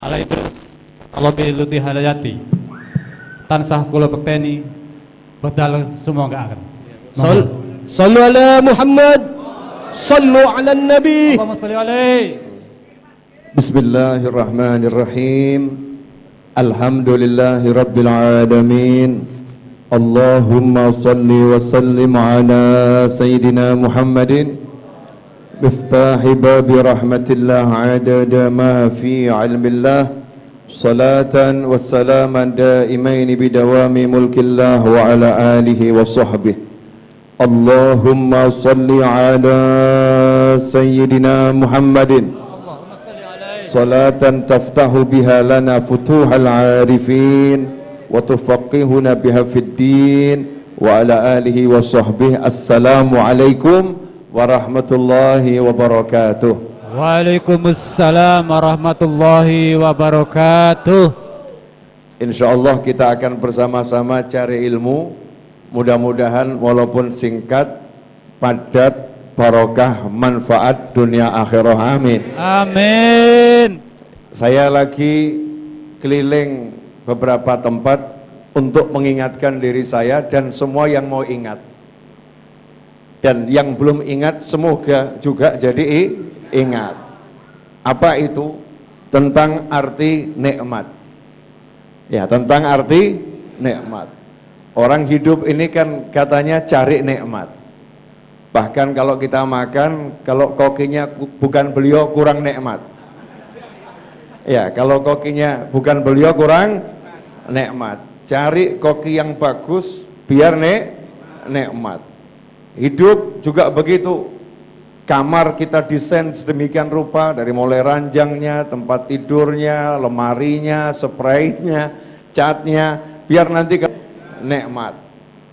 Ala Idrus Alabi Luti Hadayati tansah kula bekteni bedal semua gak akan. Sallu ala Muhammad, sallu ala Nabi. Allahumma salli alaihi. Bismillahirrahmanirrahim. Alhamdulillahi rabbil alamin. Allahumma salli wa sallim ala Sayyidina Muhammadin miftahi babi rahmatillah adada ma fi ilmillah salatan wa salaman daimain bidawami mulkillah wa ala alihi wa sahbihi. Allahumma salli ala Sayyidina Muhammadin salatan taftahu biha lana futuhal arifin wa tufaqihuna biha fid din wa ala alihi wa sahbihi. Assalamu alaikum warahmatullahi wabarakatuh. Waalaikumsalam warahmatullahi wabarakatuh. Insyaallah kita akan bersama-sama cari ilmu. Mudah-mudahan walaupun singkat, padat, barokah, manfaat dunia akhirah. Amin. Amin. Saya lagi keliling beberapa tempat untuk mengingatkan diri saya dan semua yang mau ingat. Dan yang belum ingat semoga juga jadi ingat. Apa itu? Tentang arti nikmat. Ya, tentang arti nikmat. Orang hidup ini kan katanya cari nikmat. Bahkan kalau kita makan, kalau kokinya bukan beliau kurang nikmat. Ya, kalau kokinya bukan beliau kurang nikmat. Cari koki yang bagus biar nikmat. Hidup juga begitu. Kamar kita desain sedemikian rupa, dari mulai ranjangnya, tempat tidurnya, lemarinya, spraynya, catnya, biar nanti nikmat.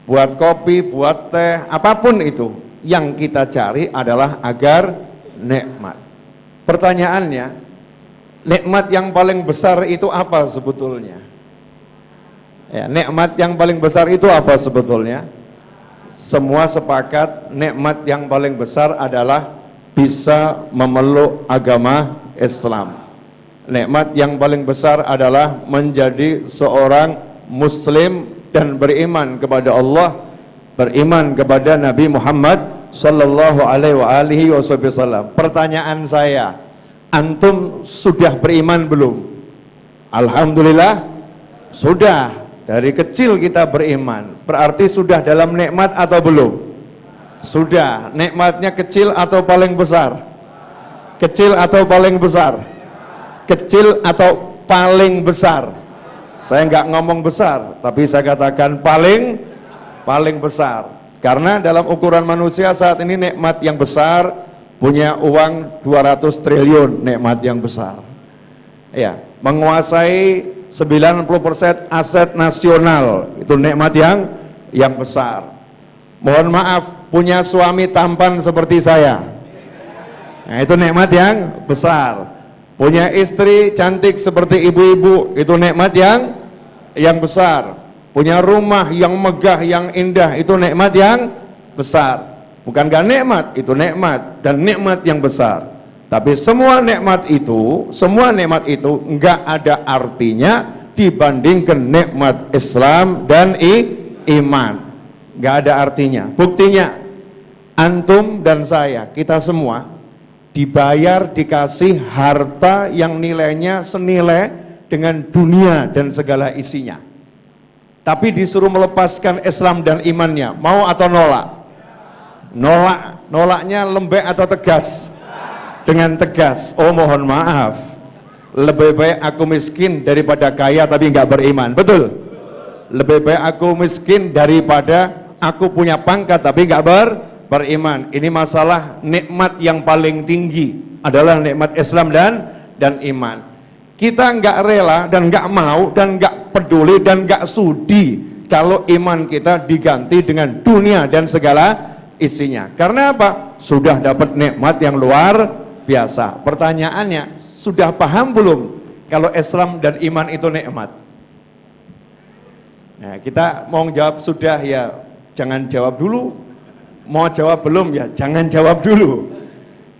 Buat kopi, buat teh, apapun itu, yang kita cari adalah agar nikmat. Pertanyaannya, nikmat yang paling besar itu apa sebetulnya? Ya, nikmat yang paling besar itu apa sebetulnya? Semua sepakat nikmat yang paling besar adalah bisa memeluk agama Islam. Nikmat yang paling besar adalah menjadi seorang muslim dan beriman kepada Allah, beriman kepada Nabi Muhammad sallallahu alaihi wasallam. Pertanyaan saya, antum sudah beriman belum? Alhamdulillah sudah. Dari kecil kita beriman, berarti sudah dalam nikmat atau belum? Sudah. Nikmatnya kecil atau paling besar? Kecil atau paling besar? Kecil atau paling besar? Saya nggak ngomong besar, tapi saya katakan paling besar. Karena dalam ukuran manusia saat ini nikmat yang besar, punya uang 200 triliun, nikmat yang besar. Ya, menguasai 90% aset nasional, itu nikmat yang besar. Mohon maaf, punya suami tampan seperti saya, nah itu nikmat yang besar. Punya istri cantik seperti ibu-ibu, itu nikmat yang besar. Punya rumah yang megah, yang indah, itu nikmat yang besar. Bukan gak nikmat, itu nikmat, dan nikmat yang besar. Tapi semua nikmat itu enggak ada artinya dibandingkan nikmat Islam dan iman. Enggak ada artinya. Buktinya, antum dan saya, kita semua dibayar, dikasih harta yang nilainya senilai dengan dunia dan segala isinya. Tapi disuruh melepaskan Islam dan imannya, mau atau nolak? Nolak. Nolaknya lembek atau tegas? Dengan tegas. Oh mohon maaf, lebih baik aku miskin daripada kaya tapi nggak beriman. Betul? Lebih baik aku miskin daripada aku punya pangkat tapi nggak beriman. Ini masalah nikmat yang paling tinggi adalah nikmat Islam dan iman. Kita nggak rela dan nggak mau dan nggak peduli dan nggak sudi kalau iman kita diganti dengan dunia dan segala isinya. Karena apa? Sudah dapat nikmat yang luar biasa. Pertanyaannya, sudah paham belum kalau Islam dan iman itu nikmat? Nah, kita mau jawab sudah ya, jangan jawab dulu. Mau jawab belum ya, jangan jawab dulu.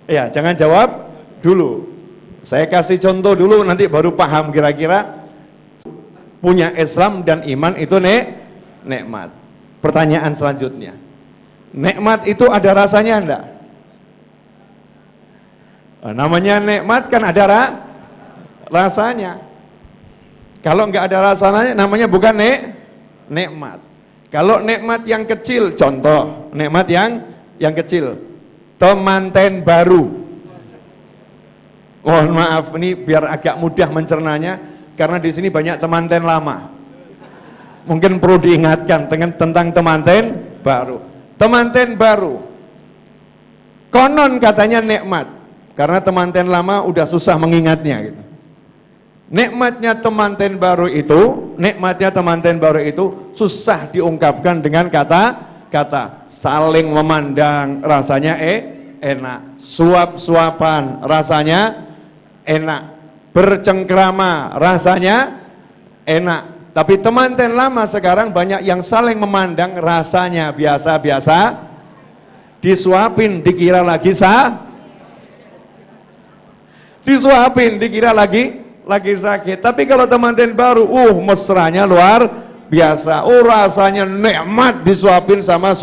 Ya, jangan jawab dulu. Saya kasih contoh dulu, nanti baru paham kira-kira. Punya Islam dan iman itu nikmat. Pertanyaan selanjutnya, nikmat itu ada rasanya enggak? Namanya nikmat kan ada rasanya. Kalau enggak ada rasanya namanya bukan nikmat. Kalau nikmat yang kecil, contoh nikmat yang kecil, temanten baru. Mohon maaf, ini biar agak mudah mencernanya, karena di sini banyak temanten lama. Mungkin perlu diingatkan tentang temanten baru. Temanten baru, konon katanya nikmat, karena temanten lama udah susah mengingatnya gitu. Nikmatnya temanten baru itu susah diungkapkan dengan kata saling memandang rasanya enak, suap-suapan rasanya enak, bercengkrama rasanya enak. Tapi temanten lama sekarang banyak yang saling memandang rasanya biasa-biasa, disuapin dikira lagi disuapin dikira lagi sakit. Tapi kalau temanten baru, mesranya luar biasa. Rasanya nikmat disuapin sama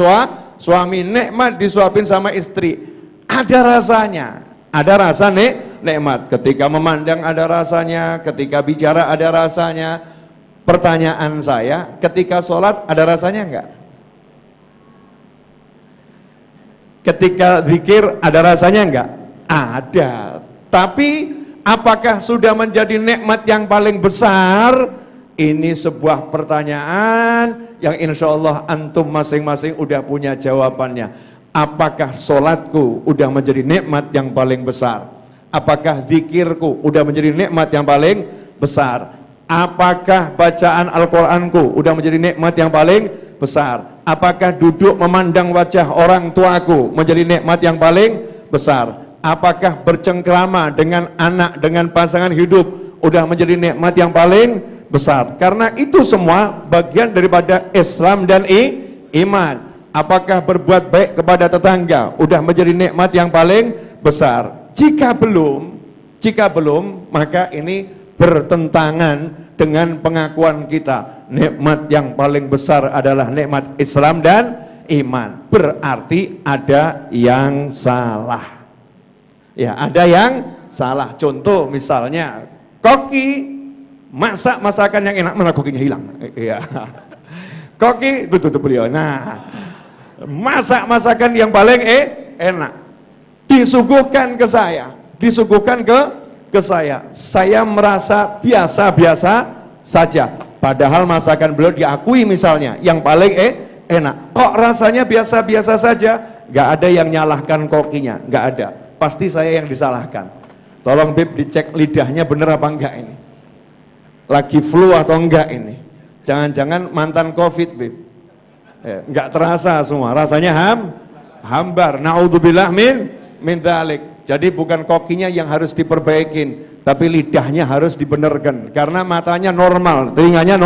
suami, nikmat disuapin sama istri. Ada rasanya, ada rasa nikmat. Ketika memandang ada rasanya, ketika bicara ada rasanya. Pertanyaan saya, ketika sholat ada rasanya enggak? Ketika zikir ada rasanya enggak? Ada. Tapi apakah sudah menjadi nikmat yang paling besar? Ini sebuah pertanyaan yang insya Allah antum masing-masing udah punya jawabannya. Apakah sholatku udah menjadi nikmat yang paling besar? Apakah zikirku udah menjadi nikmat yang paling besar? Apakah bacaan Al-Quranku udah menjadi nikmat yang paling besar? Apakah duduk memandang wajah orang tuaku menjadi nikmat yang paling besar? Apakah bercengkrama dengan anak, dengan pasangan hidup udah menjadi nikmat yang paling besar? Karena itu semua bagian daripada Islam dan iman. Apakah berbuat baik kepada tetangga udah menjadi nikmat yang paling besar? Jika belum, maka ini bertentangan dengan pengakuan kita. Nikmat yang paling besar adalah nikmat Islam dan iman. Berarti ada yang salah. Ya, ada yang salah. Contoh misalnya, koki masak masakan yang enak, mana kokinya hilang? Iya. Koki tutup beliau. Nah, masak masakan yang paling enak disuguhkan ke saya, ke saya. Saya merasa biasa-biasa saja. Padahal masakan beliau diakui misalnya yang paling enak. Kok rasanya biasa-biasa saja? Gak ada yang nyalahkan kokinya, gak ada. Pasti saya yang disalahkan. Tolong Bib dicek lidahnya bener apa enggak ini. Lagi flu atau enggak ini. Jangan-jangan mantan Covid Bib. Enggak terasa semua, rasanya hambar. Naudzubillah min dzalik. Jadi bukan kokinya yang harus diperbaikin, tapi lidahnya harus dibenarkan. Karena matanya normal, telinganya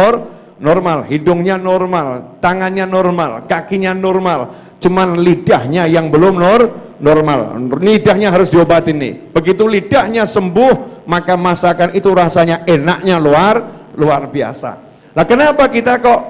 normal, hidungnya normal, tangannya normal, kakinya normal. Cuman lidahnya yang belum normal. Lidahnya harus diobatin nih. Begitu lidahnya sembuh, maka masakan itu rasanya enaknya luar biasa. Nah, kenapa kita kok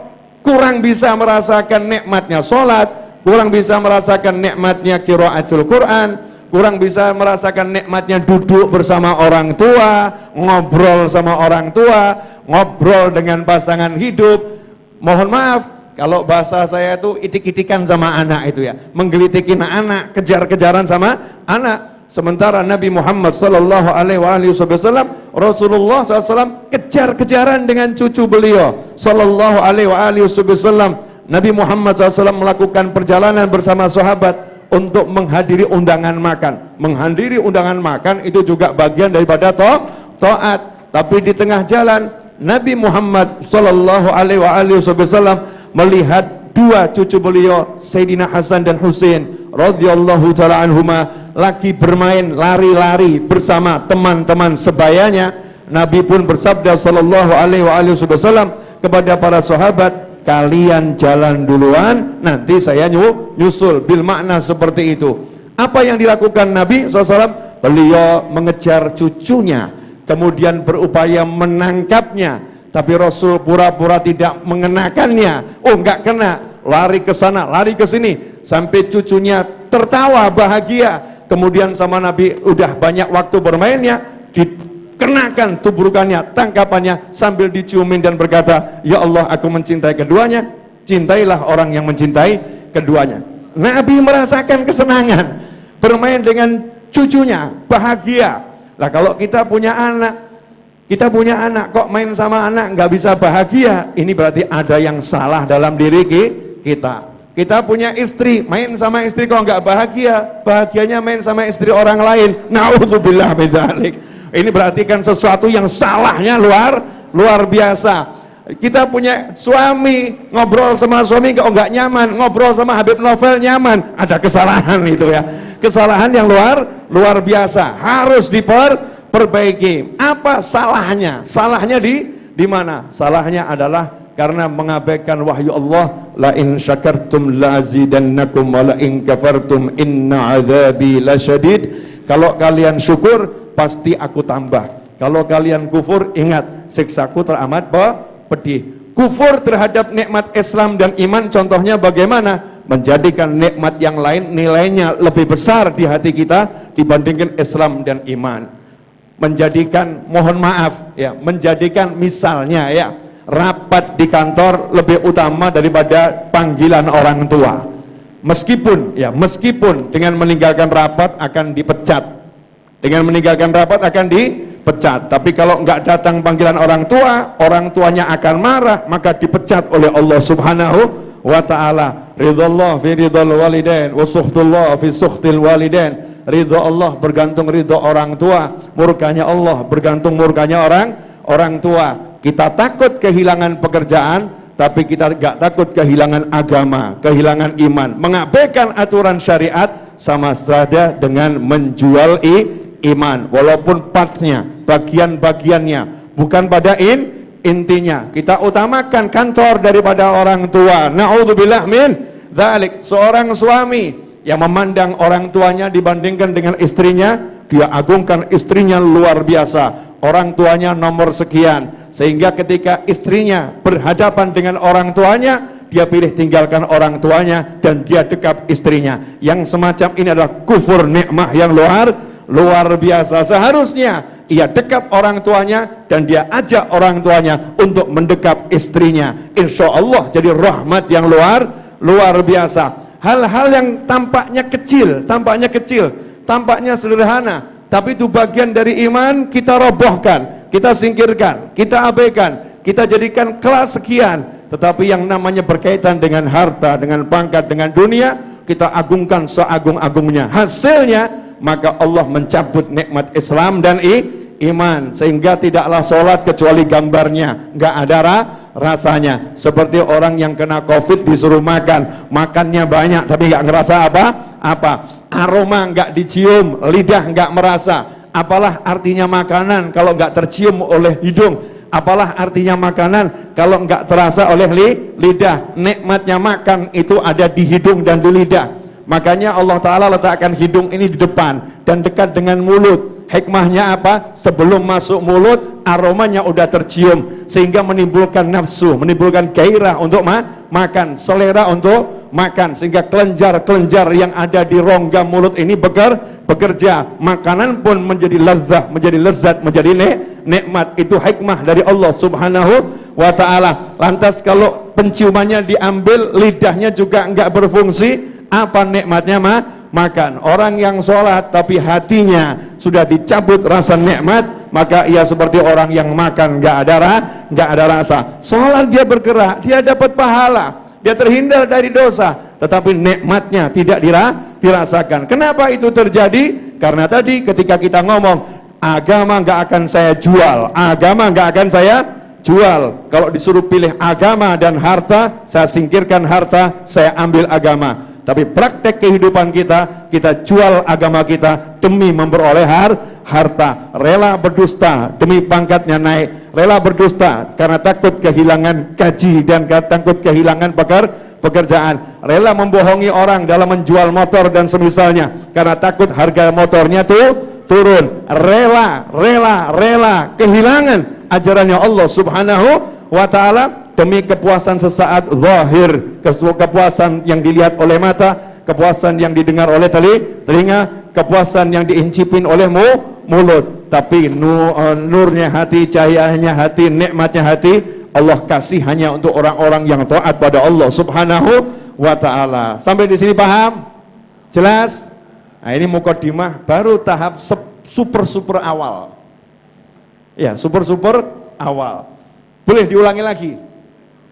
kurang bisa merasakan nikmatnya sholat, kurang bisa merasakan nikmatnya qiraatul Quran, kurang bisa merasakan nikmatnya duduk bersama orang tua, ngobrol sama orang tua, ngobrol dengan pasangan hidup. Mohon maaf, kalau bahasa saya itu itik-itikan sama anak itu ya, menggelitikin anak, kejar-kejaran sama anak. Sementara Nabi Muhammad sallallahu alaihi wasallam, Rasulullah SAW kejar-kejaran dengan cucu beliau sallallahu alaihi wasallam. Nabi Muhammad SAW melakukan perjalanan bersama sahabat untuk menghadiri undangan makan. Menghadiri undangan makan itu juga bagian daripada taat. Tapi di tengah jalan Nabi Muhammad sallallahu alaihi wasallam melihat dua cucu beliau, Sayyidina Hasan dan Husain radhiyallahu taala anhuma, lagi bermain lari-lari bersama teman-teman sebayanya. Nabi pun bersabda sallallahu alaihi wasallam kepada para sahabat, kalian jalan duluan, nanti saya nyusul. Bil makna seperti itu. Apa yang dilakukan Nabi SAW? beliau mengejar cucunya, kemudian berupaya menangkapnya, tapi Rasul pura-pura tidak mengenakannya. Oh, enggak kena, lari ke sana, lari ke sini, sampai cucunya tertawa bahagia. Kemudian sama Nabi udah banyak waktu bermainnya, dikenakan tubrukannya, tangkapannya sambil diciumin dan berkata, ya Allah, aku mencintai keduanya, cintailah orang yang mencintai keduanya. Nabi merasakan kesenangan bermain dengan cucunya, bahagia. Lah kalau kita punya anak kok main sama anak nggak bisa bahagia, ini berarti ada yang salah dalam diri kita. Kita punya istri, main sama istri kok nggak bahagia, bahagianya main sama istri orang lain. Na'udzubillah min dzalik. Ini berarti kan sesuatu yang salahnya luar biasa. Kita punya suami, ngobrol sama suami kok nggak nyaman, ngobrol sama Habib Novel nyaman, ada kesalahan itu ya. Kesalahan yang luar biasa, harus diperbaiki. Apa salahnya? Salahnya di mana? Salahnya adalah karena mengabaikan wahyu Allah, la in syakartum la azidannakum wa la in kafartum inna adzabi lasyadid. Kalau kalian syukur pasti aku tambah, kalau kalian kufur ingat siksaku teramat pedih. Kufur terhadap nikmat Islam dan iman contohnya bagaimana? Menjadikan nikmat yang lain nilainya lebih besar di hati kita dibandingkan Islam dan iman. Menjadikan, mohon maaf ya, menjadikan misalnya ya, rapat di kantor lebih utama daripada panggilan orang tua. Meskipun dengan meninggalkan rapat akan dipecat. Dengan meninggalkan rapat akan dipecat. Tapi kalau enggak datang panggilan orang tua, orang tuanya akan marah, maka dipecat oleh Allah Subhanahu wa ta'ala. Ridhallah fi ridhal walidain wa sukhtullah fi sukhtil walidain. Ridho Allah bergantung ridho orang tua, murkanya Allah bergantung murkanya orang tua. Kita takut kehilangan pekerjaan, tapi kita gak takut kehilangan agama, kehilangan iman. Mengabaikan aturan syariat sama saja dengan menjual iman, walaupun partnya, bagian-bagiannya, bukan pada intinya. Kita utamakan kantor daripada orang tua. Na'udzubillah min dzalik. Seorang suami yang memandang orang tuanya dibandingkan dengan istrinya, dia agungkan istrinya luar biasa. Orang tuanya nomor sekian, sehingga ketika istrinya berhadapan dengan orang tuanya, dia pilih tinggalkan orang tuanya dan dia dekap istrinya. Yang semacam ini adalah kufur nikmah yang luar biasa. Seharusnya ia dekap orang tuanya dan dia ajak orang tuanya untuk mendekap istrinya. Insya Allah jadi rahmat yang luar biasa. Hal-hal yang tampaknya kecil, tampaknya sederhana, tapi itu bagian dari iman, kita robohkan, kita singkirkan, kita abaikan, kita jadikan kelas sekian. Tetapi yang namanya berkaitan dengan harta, dengan pangkat, dengan dunia, kita agungkan seagung-agungnya. Hasilnya, maka Allah mencabut nikmat Islam dan iman, sehingga tidaklah sholat kecuali gambarnya, nggak ada rasanya. Seperti orang yang kena COVID disuruh makan, makannya banyak tapi nggak ngerasa apa, aroma nggak dicium, lidah nggak merasa. Apalah artinya makanan kalau nggak tercium oleh hidung? Apalah artinya makanan kalau nggak terasa oleh lidah? Nikmatnya makan itu ada di hidung dan di lidah. Makanya Allah Ta'ala letakkan hidung ini di depan dan dekat dengan mulut. Hikmahnya apa? Sebelum masuk mulut, aromanya udah tercium, sehingga menimbulkan nafsu, menimbulkan gairah untuk makan, selera untuk makan, sehingga kelenjar-kelenjar yang ada di rongga mulut ini bekerja. Makanan pun menjadi lezat, menjadi lezat, menjadi nikmat. Itu hikmah dari Allah Subhanahu wa ta'ala. Lantas kalau penciumannya diambil, lidahnya juga enggak berfungsi, apa nikmatnya makan? Orang yang sholat tapi hatinya sudah dicabut rasa nikmat, maka ia seperti orang yang makan enggak ada rasa. Sholat dia bergerak, dia dapat pahala, dia terhindar dari dosa, tetapi nikmatnya tidak dirasakan. Kenapa itu terjadi? Karena tadi ketika kita ngomong agama enggak akan saya jual, agama enggak akan saya jual. Kalau disuruh pilih agama dan harta, saya singkirkan harta, saya ambil agama. Tapi praktek kehidupan kita jual agama kita demi memperoleh harta. Rela berdusta demi pangkatnya naik, rela berdusta karena takut kehilangan gaji dan takut kehilangan pekerjaan, rela membohongi orang dalam menjual motor dan semisalnya karena takut harga motornya tuh turun, rela kehilangan ajarannya Allah Subhanahu wa ta'ala demi kepuasan sesaat zahir, kepuasan yang dilihat oleh mata, kepuasan yang didengar oleh telinga, kepuasan yang diincipin oleh mulut. Tapi nurnya hati, cahayanya hati, nikmatnya hati Allah kasih hanya untuk orang-orang yang taat pada Allah Subhanahu wa ta'ala. Sampai di sini paham? Jelas? Nah, ini mukadimah baru tahap super awal. Ya, super awal. Boleh diulangi lagi?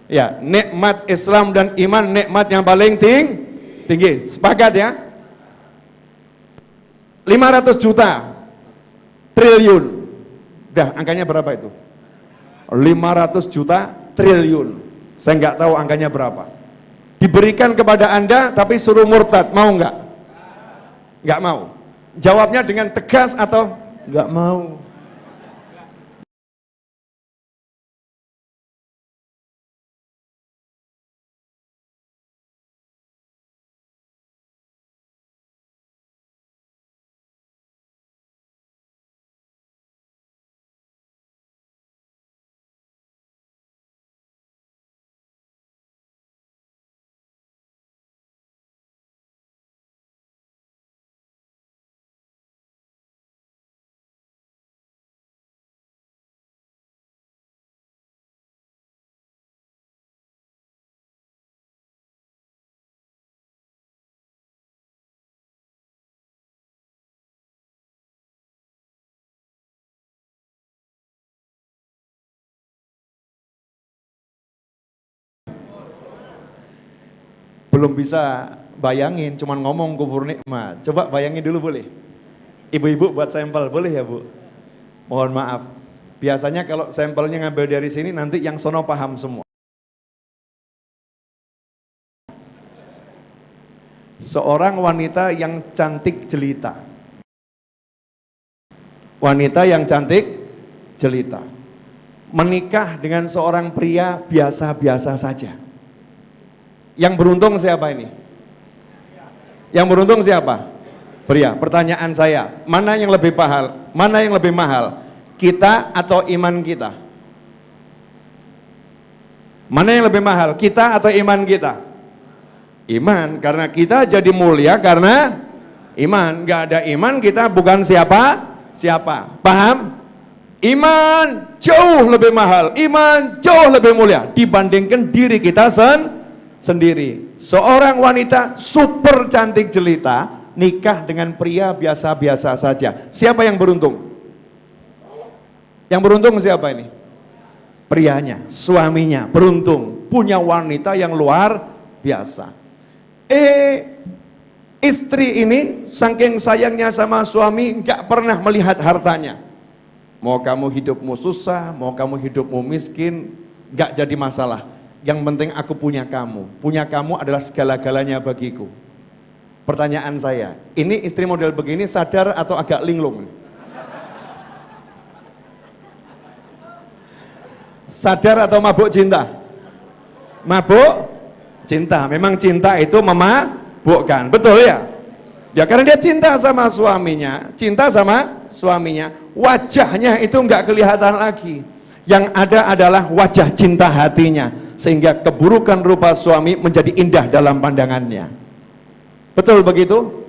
Ya, nikmat Islam dan iman nikmat yang paling tinggi. Sepakat ya? 500 juta triliun. Dah, angkanya berapa itu? 500 juta triliun. Saya nggak tahu angkanya berapa. Diberikan kepada Anda tapi suruh murtad, mau nggak? Nggak mau. Jawabnya dengan tegas atau nggak mau? Belum bisa bayangin, cuman ngomong kufur nikmat. Coba bayangin dulu boleh? Ibu-ibu buat sampel, boleh ya Bu? Mohon maaf. Biasanya kalau sampelnya ngambil dari sini, nanti yang sono paham semua. Seorang wanita yang cantik jelita. Wanita yang cantik jelita. Menikah dengan seorang pria biasa-biasa saja. Yang beruntung siapa ini? Yang beruntung siapa? Pria. Pertanyaan saya, mana yang lebih mahal? Mana yang lebih mahal? Kita atau iman kita? Mana yang lebih mahal? Kita atau iman kita? Iman, karena kita jadi mulia karena iman. Gak ada iman kita bukan siapa. Paham? Iman jauh lebih mahal, iman jauh lebih mulia dibandingkan diri kita sendiri. Seorang wanita super cantik jelita nikah dengan pria biasa-biasa saja. Siapa yang beruntung? Yang beruntung siapa ini? Prianya, suaminya beruntung, punya wanita yang luar biasa. Istri ini saking sayangnya sama suami nggak pernah melihat hartanya. Mau kamu hidupmu susah, mau kamu hidupmu miskin, nggak jadi masalah. Yang penting aku punya kamu adalah segala-galanya bagiku. Pertanyaan saya, ini istri model begini sadar atau agak linglung? Sadar atau mabuk cinta? Mabuk cinta, memang cinta itu memabukkan, betul ya? Ya karena dia cinta sama suaminya, wajahnya itu nggak kelihatan lagi. Yang ada adalah wajah cinta hatinya, sehingga keburukan rupa suami menjadi indah dalam pandangannya. Betul begitu?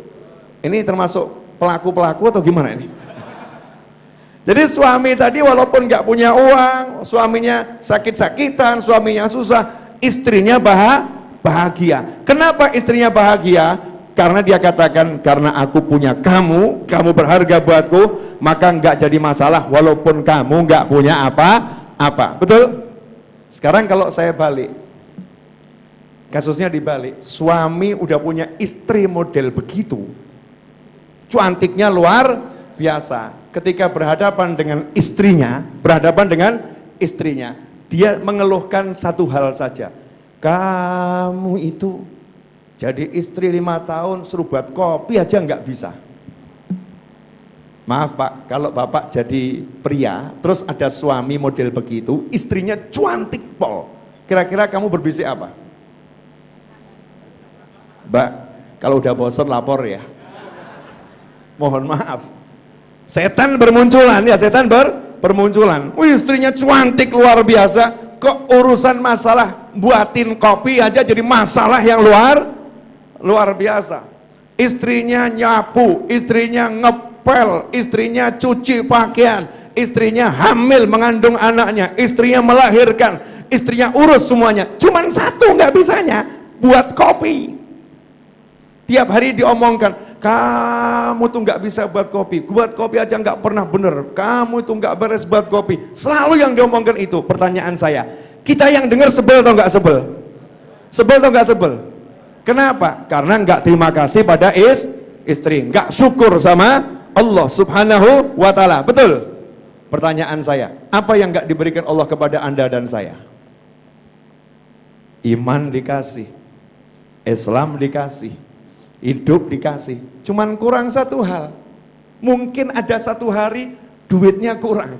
Ini termasuk pelaku-pelaku atau gimana ini? Jadi suami tadi walaupun nggak punya uang, suaminya sakit-sakitan, suaminya susah, istrinya bahagia. Kenapa istrinya bahagia? Karena dia katakan, karena aku punya kamu berharga buatku, maka nggak jadi masalah walaupun kamu nggak punya apa-apa. Betul? Sekarang kalau saya balik, kasusnya dibalik, suami udah punya istri model begitu, cantiknya luar biasa. Ketika berhadapan dengan istrinya, dia mengeluhkan satu hal saja, kamu itu jadi istri 5 tahun suruh buat kopi aja nggak bisa. Maaf Pak, kalau Bapak jadi pria, terus ada suami model begitu, istrinya cantik pol, kira-kira kamu berbisik apa? Mbak, kalau udah bosan lapor ya. Mohon maaf. Setan bermunculan ya, setan bermunculan. Wih, istrinya cantik luar biasa. Kok urusan masalah buatin kopi aja jadi masalah yang luar biasa. Istrinya nyapu, istrinya ngepel, istrinya cuci pakaian, istrinya hamil mengandung anaknya, istrinya melahirkan, istrinya urus semuanya. Cuman satu nggak bisanya, buat kopi. Tiap hari diomongkan, kamu tuh nggak bisa buat kopi aja nggak pernah bener, kamu itu nggak beres buat kopi. Selalu yang diomongkan itu. Pertanyaan saya, kita yang dengar sebel atau nggak sebel? Sebel atau nggak sebel? Kenapa? Karena nggak terima kasih pada istri, nggak syukur sama Allah Subhanahu wa Ta'ala. Betul? Pertanyaan saya, apa yang nggak diberikan Allah kepada Anda dan saya? Iman dikasih, Islam dikasih, hidup dikasih, cuman kurang satu hal. Mungkin ada satu hari duitnya kurang,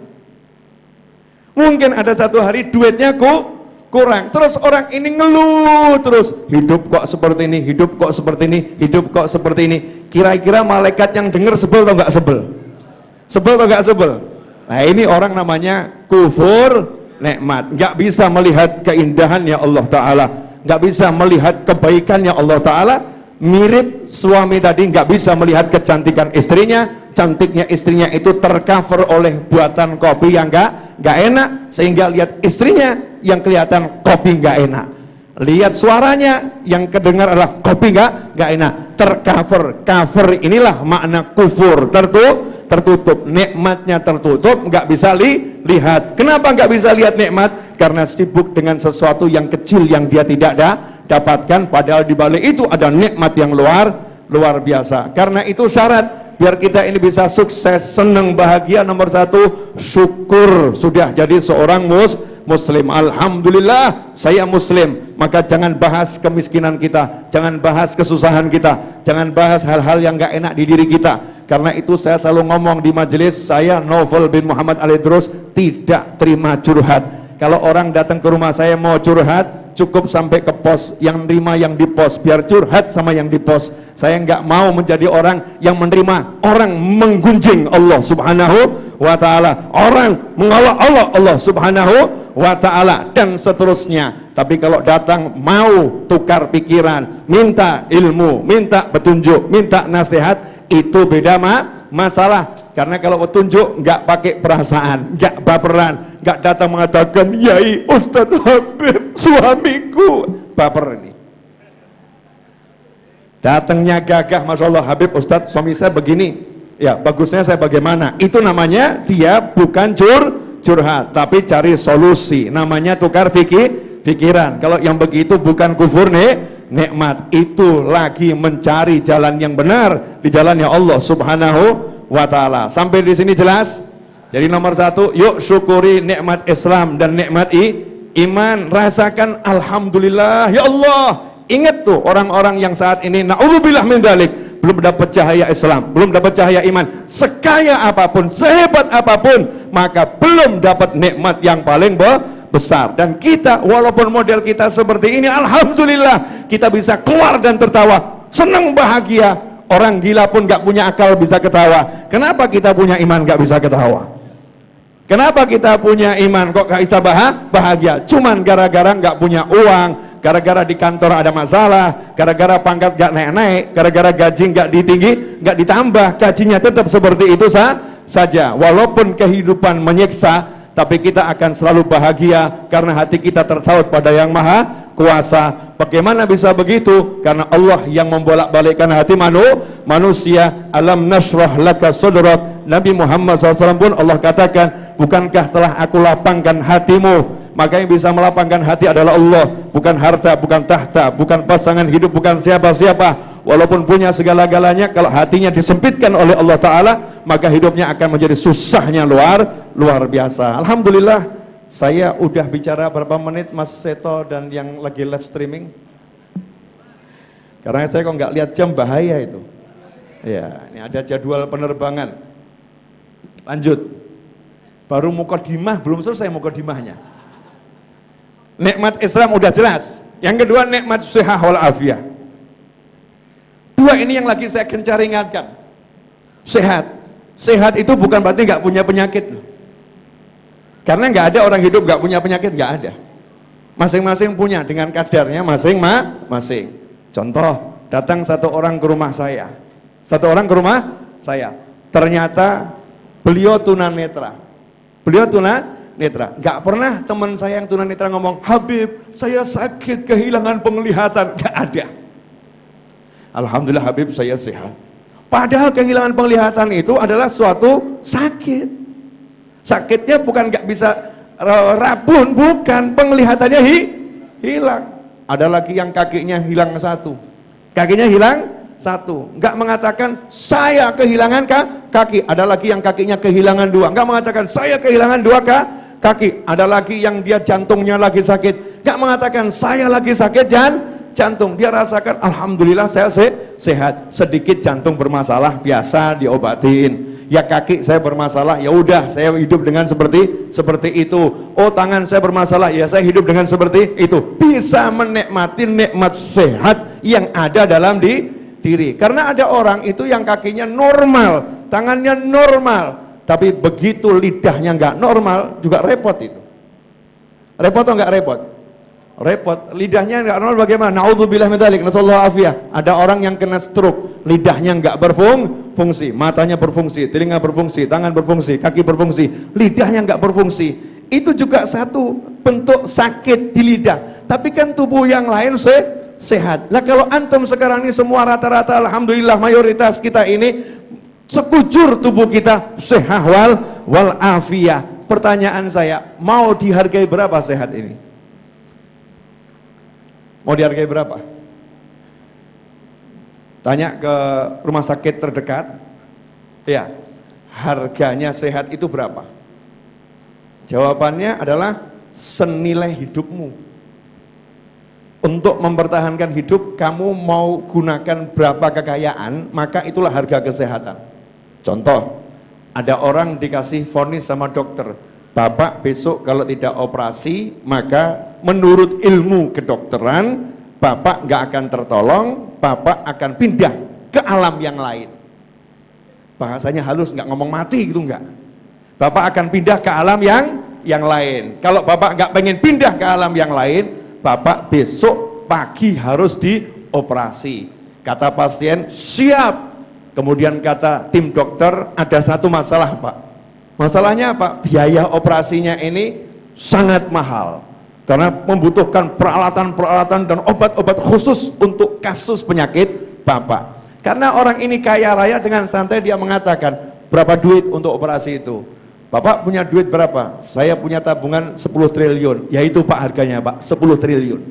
mungkin ada satu hari duitnya kurang. Terus orang ini ngeluh terus, hidup kok seperti ini, hidup kok seperti ini, hidup kok seperti ini. Kira-kira malaikat yang dengar sebel atau nggak sebel? Sebel atau nggak sebel? Nah, ini orang namanya kufur nikmat, nggak bisa melihat keindahannya Allah Ta'ala, nggak bisa melihat kebaikannya Allah Ta'ala. Mirip suami tadi nggak bisa melihat kecantikan istrinya, cantiknya istrinya itu tercover oleh buatan kopi yang nggak enak, sehingga lihat istrinya yang kelihatan kopi nggak enak, lihat suaranya yang kedengar adalah kopi nggak enak, cover inilah makna kufur, tertutup, nikmatnya tertutup, nggak bisa lihat. Kenapa nggak bisa lihat nikmat? Karena sibuk dengan sesuatu yang kecil yang dia tidak dapatkan, padahal di balik itu ada nikmat yang luar biasa. Karena itu syarat biar kita ini bisa sukses, senang, bahagia, nomor satu syukur. Sudah jadi seorang muslim, alhamdulillah saya muslim. Maka jangan bahas kemiskinan kita, jangan bahas kesusahan kita, jangan bahas hal-hal yang gak enak di diri kita. Karena itu saya selalu ngomong di majelis, saya Novel bin Muhammad Al-Idrus tidak terima curhat. Kalau orang datang ke rumah saya mau curhat, cukup sampai ke pos, yang nerima yang di pos, biar curhat sama yang di pos. Saya nggak mau menjadi orang yang menerima orang menggunjing Allah Subhanahu wa Ta'ala, orang mengolok Allah Subhanahu wa Ta'ala, dan seterusnya. Tapi kalau datang mau tukar pikiran, minta ilmu, minta petunjuk, minta nasihat, itu beda masalah. Karena kalau petunjuk nggak pakai perasaan, nggak baperan, nggak datang mengatakan, Yai Ustadz Habib suamiku, baper ini. Datangnya gagah, Masya Allah, Habib Ustadz suami saya begini, ya bagusnya saya bagaimana. Itu namanya dia bukan curhat, tapi cari solusi, namanya tukar pikiran. Kalau yang begitu bukan kufur nikmat, itu lagi mencari jalan yang benar di jalannya Allah Subhanahu wa Ta'ala. Sampai di sini jelas? Jadi nomor satu, yuk syukuri nikmat Islam dan nikmat iman. Rasakan alhamdulillah, ya Allah. Ingat tuh orang-orang yang saat ini na'udzubillah min dzalik, belum dapat cahaya Islam, belum dapat cahaya iman, sekaya apapun, sehebat apapun, maka belum dapat nikmat yang paling besar. Dan kita, walaupun model kita seperti ini, alhamdulillah kita bisa keluar dan tertawa, senang, bahagia. Orang gila pun gak punya akal bisa ketawa. Kenapa kita punya iman gak bisa ketawa? Kenapa kita punya iman kok gak bisa bahagia? Cuman gara-gara gak punya uang, gara-gara di kantor ada masalah, gara-gara pangkat gak naik-naik, gara-gara gaji gak ditinggi, gak ditambah, gajinya tetap seperti itu saja. Walaupun kehidupan menyiksa, tapi kita akan selalu bahagia karena hati kita tertaut pada Yang Maha Kuasa. Bagaimana bisa begitu? Karena Allah yang membolak-balikkan hati manusia. Alam nashrah laka sadrak. Nabi Muhammad SAW pun Allah katakan, bukankah telah aku lapangkan hatimu? Maka yang bisa melapangkan hati adalah Allah, bukan harta, bukan tahta, bukan pasangan hidup, bukan siapa-siapa. Walaupun punya segala-galanya, kalau hatinya disempitkan oleh Allah Ta'ala, maka hidupnya akan menjadi susahnya luar biasa. Alhamdulillah, saya udah bicara berapa menit, Mas Seto dan yang lagi live streaming? Karena saya kok nggak lihat jam, bahaya itu. Ya, ini ada jadwal penerbangan. Lanjut. Baru mukadimah, belum selesai mukadimahnya. Nikmat Islam udah jelas. Yang kedua, nikmat sihah wal afiyah. Dua ini yang lagi saya gencar ingatkan. Sehat. Sehat itu bukan berarti nggak punya penyakit loh. Karena nggak ada orang hidup nggak punya penyakit, nggak ada. Masing-masing punya dengan kadarnya masing-masing. Contoh, datang satu orang ke rumah saya. Ternyata beliau tunanetra. Nggak pernah teman saya yang tunanetra ngomong, Habib, saya sakit kehilangan penglihatan. Nggak ada. Alhamdulillah Habib, saya sehat. Padahal kehilangan penglihatan itu adalah suatu sakit. Sakitnya bukan nggak bisa rabun, bukan, penglihatannya hilang. Ada lagi yang kakinya hilang satu. Nggak mengatakan saya kehilangan kaki. Ada lagi yang kakinya kehilangan dua. Nggak mengatakan saya kehilangan dua kaki. Ada lagi yang dia jantungnya lagi sakit. Nggak mengatakan saya lagi sakit jantung. Dia rasakan alhamdulillah saya sehat. Sedikit jantung bermasalah biasa diobatin. Ya kaki saya bermasalah, ya udah saya hidup dengan seperti itu. Oh tangan saya bermasalah, ya saya hidup dengan seperti itu. Bisa menikmati nikmat sehat yang ada dalam diri. Karena ada orang itu yang kakinya normal, tangannya normal, tapi begitu lidahnya nggak normal juga repot itu. Repot atau nggak repot? Repot. Lidahnya nggak normal bagaimana? Naudzubillah min dzalik, nasallahu afiyah. Ada orang yang kena stroke, lidahnya nggak berfungsi, matanya berfungsi, telinga berfungsi, tangan berfungsi, kaki berfungsi, lidahnya nggak berfungsi. Itu juga satu bentuk sakit di lidah. Tapi kan tubuh yang lain sehat. Nah kalau antum sekarang ini semua rata-rata alhamdulillah mayoritas kita ini sekujur tubuh kita sehat wal afiyah. Pertanyaan saya, mau dihargai berapa sehat ini? Mau dihargai berapa? Tanya ke rumah sakit terdekat. Ya, harganya sehat itu berapa? Jawabannya adalah senilai hidupmu. Untuk mempertahankan hidup, kamu mau gunakan berapa kekayaan, maka itulah harga kesehatan. Contoh, ada orang dikasih vonis sama dokter, Bapak besok kalau tidak operasi, maka menurut ilmu kedokteran, Bapak nggak akan tertolong, Bapak akan pindah ke alam yang lain. Bahasanya halus, nggak ngomong mati gitu nggak. Bapak akan pindah ke alam yang lain. Kalau Bapak nggak pengen pindah ke alam yang lain, Bapak besok pagi harus dioperasi. Kata pasien, siap. Kemudian kata tim dokter, ada satu masalah Pak. Masalahnya apa? Biaya operasinya ini sangat mahal. Karena membutuhkan peralatan-peralatan dan obat-obat khusus untuk kasus penyakit Bapak. Karena orang ini kaya raya, dengan santai dia mengatakan, berapa duit untuk operasi itu? Bapak punya duit berapa? Saya punya tabungan 10 triliun. Ya itu Pak harganya Pak, 10 triliun.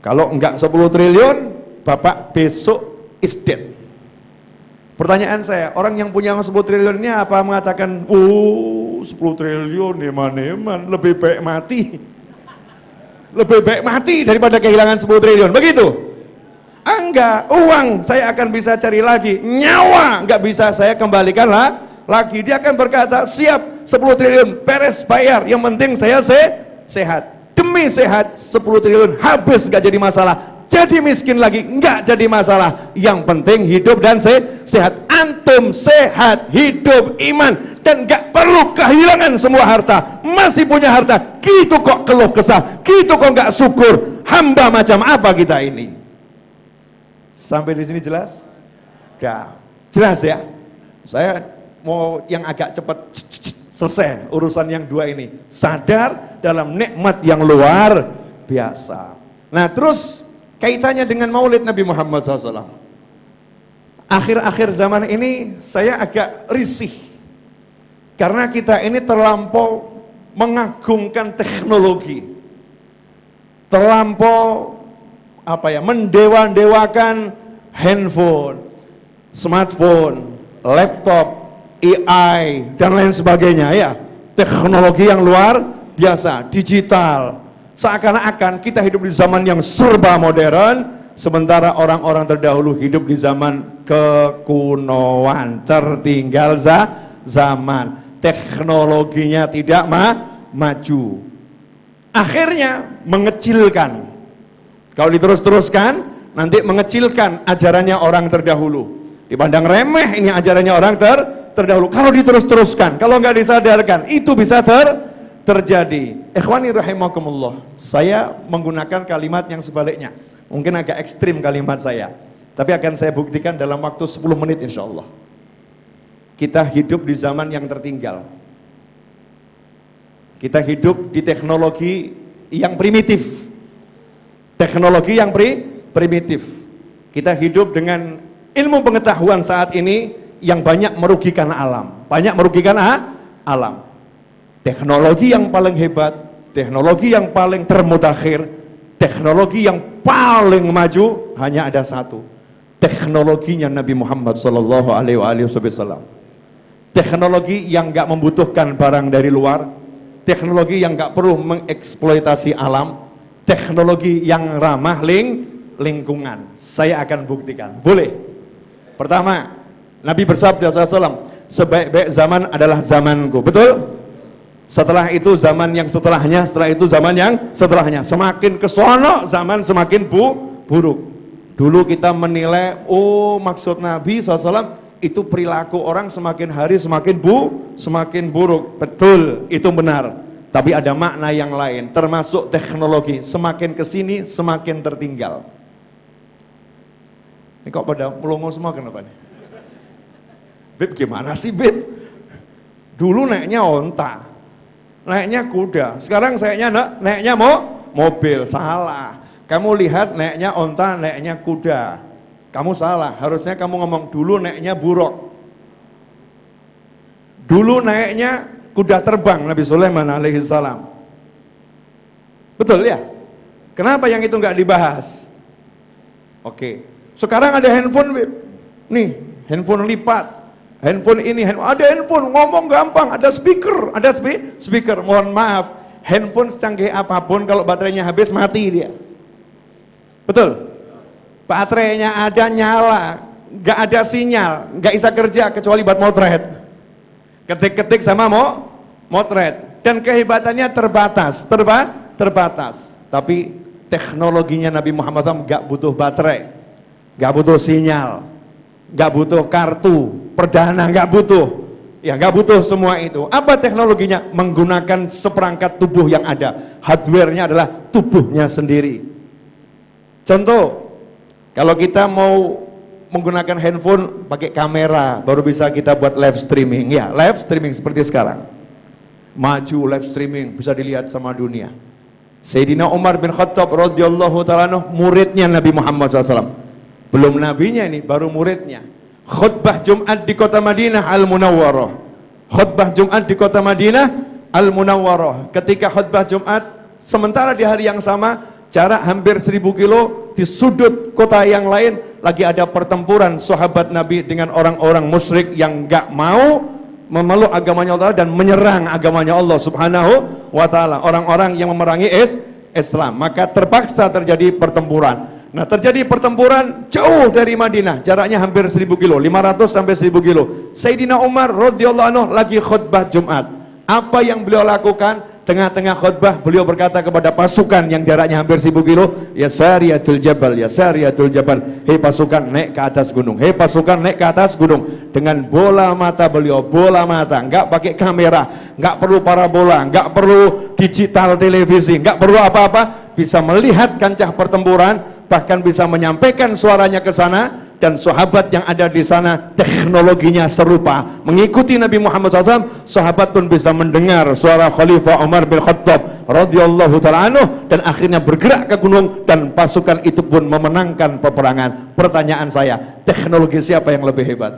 Kalau enggak 10 triliun, Bapak besok is dead. Pertanyaan saya, orang yang punya 10 triliunnya apa mengatakan, 10 triliun eman-eman, lebih baik mati. Lebih baik mati daripada kehilangan 10 triliun, begitu? Enggak, uang saya akan bisa cari lagi, nyawa nggak bisa saya kembalikan lagi. Dia akan berkata, siap 10 triliun, beres bayar, yang penting saya sehat. Demi sehat 10 triliun habis nggak jadi masalah. Jadi miskin lagi nggak jadi masalah, yang penting hidup dan sehat. Antum sehat, hidup, iman, dan nggak perlu kehilangan semua harta. Masih punya harta, gitu kok keluh kesah, gitu kok nggak syukur. Hamba macam apa kita ini? Sampai di sini jelas? Udah jelas ya. Saya mau yang agak cepat selesai urusan yang dua ini. Sadar dalam nikmat yang luar biasa. Nah terus kaitannya dengan maulid Nabi Muhammad SAW. Akhir-akhir zaman ini saya agak risih. Karena kita ini terlampau mengagungkan teknologi. Terlampau mendewa-dewakan handphone, smartphone, laptop, AI, dan lain sebagainya ya. Teknologi yang luar biasa, digital. Seakan-akan kita hidup di zaman yang serba modern, sementara orang-orang terdahulu hidup di zaman kekunoan, tertinggal zaman. Teknologinya tidak maju. Akhirnya mengecilkan. Kalau diterus-teruskan, nanti mengecilkan ajarannya orang terdahulu. Dipandang remeh ini ajarannya orang terdahulu. Kalau diterus-teruskan, kalau nggak disadarkan, itu bisa terjadi. Ikhwani rahimakumullah, saya menggunakan kalimat yang sebaliknya. Mungkin agak ekstrim kalimat saya, tapi akan saya buktikan dalam waktu 10 menit insya Allah. Kita hidup di zaman yang tertinggal. Kita hidup di teknologi yang primitif. Teknologi yang primitif. Kita hidup dengan ilmu pengetahuan saat ini yang banyak merugikan alam. Banyak merugikan alam. Teknologi yang paling hebat, teknologi yang paling termutakhir, teknologi yang paling maju hanya ada satu. Teknologinya Nabi Muhammad sallallahu alaihi wasallam. Teknologi yang gak membutuhkan barang dari luar, teknologi yang gak perlu mengeksploitasi alam, teknologi yang ramah lingkungan. Saya akan buktikan. Boleh? Pertama, Nabi bersabda SAW, sebaik-baik zaman adalah zamanku. Betul? Setelah itu zaman yang setelahnya, setelah itu zaman yang setelahnya. Semakin kesono zaman semakin buruk. Dulu kita menilai, oh maksud Nabi SAW itu perilaku orang semakin hari semakin buruk. Betul, itu benar. Tapi ada makna yang lain, termasuk teknologi. Semakin kesini semakin tertinggal. Ini kok pada melongo semua kenapa nih? Beb gimana sih Beb? Dulu naiknya onta, naiknya kuda. Sekarang naiknya mobil. Salah. Kamu lihat naiknya onta, naiknya kuda. Kamu salah. Harusnya kamu ngomong dulu naiknya buruk. Dulu naiknya kuda terbang Nabi Sulaiman alaihi salam. Betul ya? Kenapa yang itu nggak dibahas? Oke. Sekarang ada handphone, nih handphone lipat, handphone ini, ada handphone ngomong gampang, ada speaker, speaker. Mohon maaf, handphone secanggih apapun kalau baterainya habis mati dia. Betul? Baterainya ada nyala, nggak ada sinyal, nggak bisa kerja kecuali buat motret. Ketik-ketik sama motret. Dan kehebatannya terbatas. Tapi teknologinya Nabi Muhammad SAW nggak butuh baterai, nggak butuh sinyal, nggak butuh kartu perdana, nggak butuh semua itu. Apa teknologinya? Menggunakan seperangkat tubuh yang ada. Hardware-nya adalah tubuhnya sendiri. Contoh, kalau kita mau menggunakan handphone pakai kamera, baru bisa kita buat live streaming. Ya, live streaming seperti sekarang. Maju live streaming, bisa dilihat sama dunia. Sayyidina Umar bin Khattab radhiyallahu ta'ala anhu, muridnya Nabi Muhammad SAW. Belum nabinya ini, baru muridnya. Khutbah Jumat di kota Madinah Al-Munawwarah. Khutbah Jumat di kota Madinah Al-Munawwarah. Ketika khutbah Jumat, sementara di hari yang sama, jarak hampir 1000 kilo, di sudut kota yang lain, lagi ada pertempuran sahabat Nabi dengan orang-orang musyrik yang gak mau memeluk agamanya Allah dan menyerang agamanya Allah subhanahu wa ta'ala. Orang-orang yang memerangi Islam. Maka terpaksa terjadi pertempuran. Nah, terjadi pertempuran jauh dari Madinah, jaraknya hampir 1000 kilo, 500 sampai 1000 kilo. Sayyidina Umar radhiyallahu anhu lagi khutbah Jumat. Apa yang beliau lakukan? Tengah-tengah khutbah beliau berkata kepada pasukan yang jaraknya hampir 1000 kilo, ya sariyatul jabal, ya sariyatul jabal, hei pasukan naik ke atas gunung, hei pasukan naik ke atas gunung. Dengan bola mata beliau, bola mata, nggak pakai kamera, nggak perlu parabola, nggak perlu digital televisi, nggak perlu apa-apa, bisa melihat kancah pertempuran, bahkan bisa menyampaikan suaranya ke sana. Dan sahabat yang ada di sana teknologinya serupa, mengikuti Nabi Muhammad SAW. Sahabat pun bisa mendengar suara Khalifah Umar bin Khattab radhiyallahu ta'ala anhu, dan akhirnya bergerak ke gunung, dan pasukan itu pun memenangkan peperangan. Pertanyaan saya, teknologi siapa yang lebih hebat?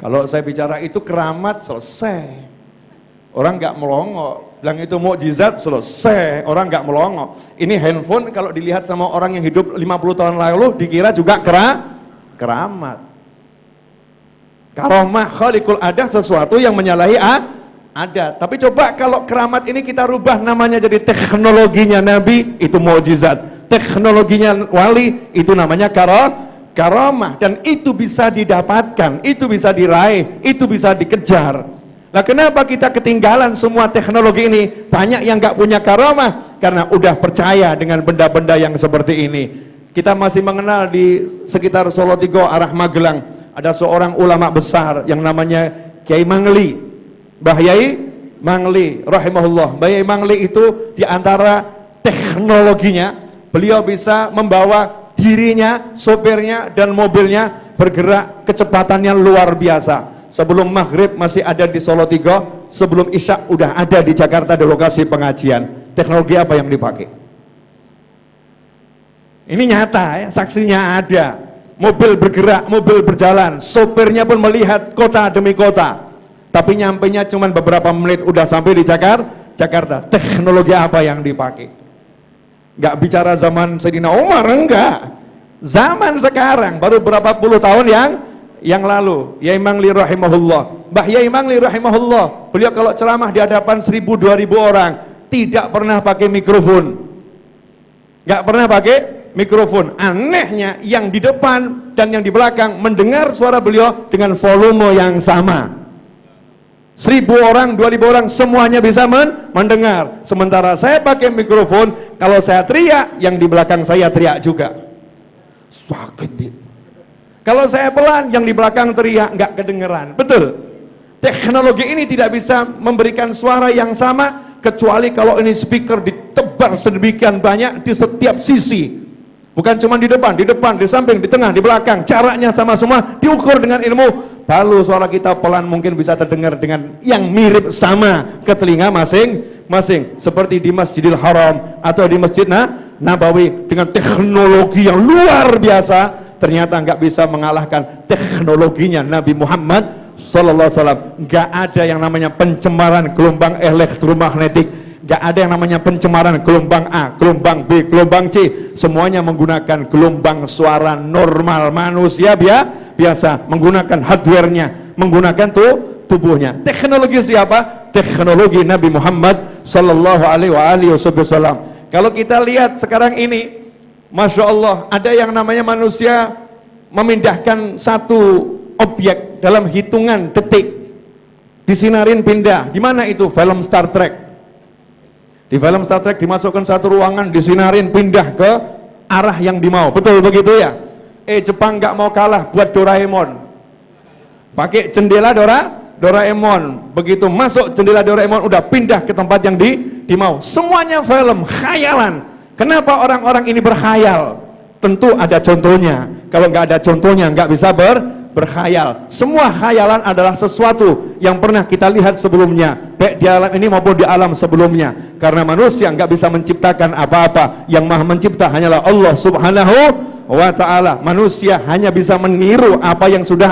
Kalau saya bicara itu keramat, selesai, orang nggak melongo. Bilang itu mukjizat, selesai, orang nggak melongo. Ini handphone kalau dilihat sama orang yang hidup 50 tahun lalu dikira juga keramat. Karomah khaliqul ada, sesuatu yang menyalahi ada. Tapi coba kalau keramat ini kita rubah namanya jadi teknologinya Nabi, itu mukjizat. Teknologinya wali, itu namanya karomah. Dan itu bisa didapatkan, itu bisa diraih, itu bisa dikejar. Nah, kenapa kita ketinggalan semua teknologi ini? Banyak yang gak punya karamah karena udah percaya dengan benda-benda yang seperti ini. Kita masih mengenal di sekitar Solo Tigo arah Magelang ada seorang ulama besar yang namanya Kiai Mangli, Mbah Yai Mangli rahimahullah. Mbah Yai Mangli itu diantara teknologinya, beliau bisa membawa dirinya, sopirnya dan mobilnya bergerak kecepatannya luar biasa. Sebelum maghrib masih ada di Solo Tigo, sebelum isya udah ada di Jakarta di lokasi pengajian. Teknologi apa yang dipakai? Ini nyata ya, saksinya ada. Mobil bergerak, mobil berjalan, sopirnya pun melihat kota demi kota. Tapi nyampainya cuma beberapa menit udah sampai di Jakarta. Teknologi apa yang dipakai? Nggak bicara zaman Sayyidina Umar, enggak. Zaman sekarang, baru berapa puluh tahun yang lalu. Yai Mangli rahimahullah, Mbah Yai Mangli rahimahullah, beliau kalau ceramah di hadapan 1000-2000 orang tidak pernah pakai mikrofon. Nggak pernah pakai mikrofon. Anehnya yang di depan dan yang di belakang mendengar suara beliau dengan volume yang sama. 1000 orang, 2000 orang semuanya bisa mendengar. Sementara saya pakai mikrofon, kalau saya teriak, yang di belakang saya teriak juga. Sakit. Kalau saya pelan, yang di belakang teriak nggak kedengeran. Betul. Teknologi ini tidak bisa memberikan suara yang sama kecuali kalau ini speaker ditebar sedemikian banyak di setiap sisi. Bukan cuma di depan, di samping, di tengah, di belakang. Jaraknya sama semua, diukur dengan ilmu. Lalu suara kita pelan mungkin bisa terdengar dengan yang mirip sama ke telinga masing-masing. Seperti di Masjidil Haram atau di Masjid Nabawi dengan teknologi yang luar biasa. Ternyata nggak bisa mengalahkan teknologinya Nabi Muhammad sallallahu alaihi wasallam. Nggak ada yang namanya pencemaran gelombang elektromagnetik. Gak ada yang namanya pencemaran gelombang A, gelombang B, gelombang C. Semuanya menggunakan gelombang suara normal manusia biasa, menggunakan hardware-nya, menggunakan tubuhnya. Teknologi siapa? Teknologi Nabi Muhammad sallallahu alaihi wasallam. Kalau kita lihat sekarang ini, Masya Allah, ada yang namanya manusia memindahkan satu objek dalam hitungan detik. Disinarin pindah. Di mana itu? Film Star Trek. Di film Star Trek dimasukkan satu ruangan, disinarin pindah ke arah yang dimau. Betul begitu ya? Jepang nggak mau kalah buat Doraemon. Pakai jendela Doraemon. Begitu masuk jendela Doraemon udah pindah ke tempat yang dimau. Semuanya film khayalan. Kenapa orang-orang ini berkhayal? Tentu ada contohnya. Kalau nggak ada contohnya nggak bisa berkhayal. Semua khayalan adalah sesuatu yang pernah kita lihat sebelumnya, baik di alam ini maupun di alam sebelumnya. Karena manusia nggak bisa menciptakan apa-apa. Yang maha mencipta hanyalah Allah subhanahu wa ta'ala. Manusia hanya bisa meniru apa yang sudah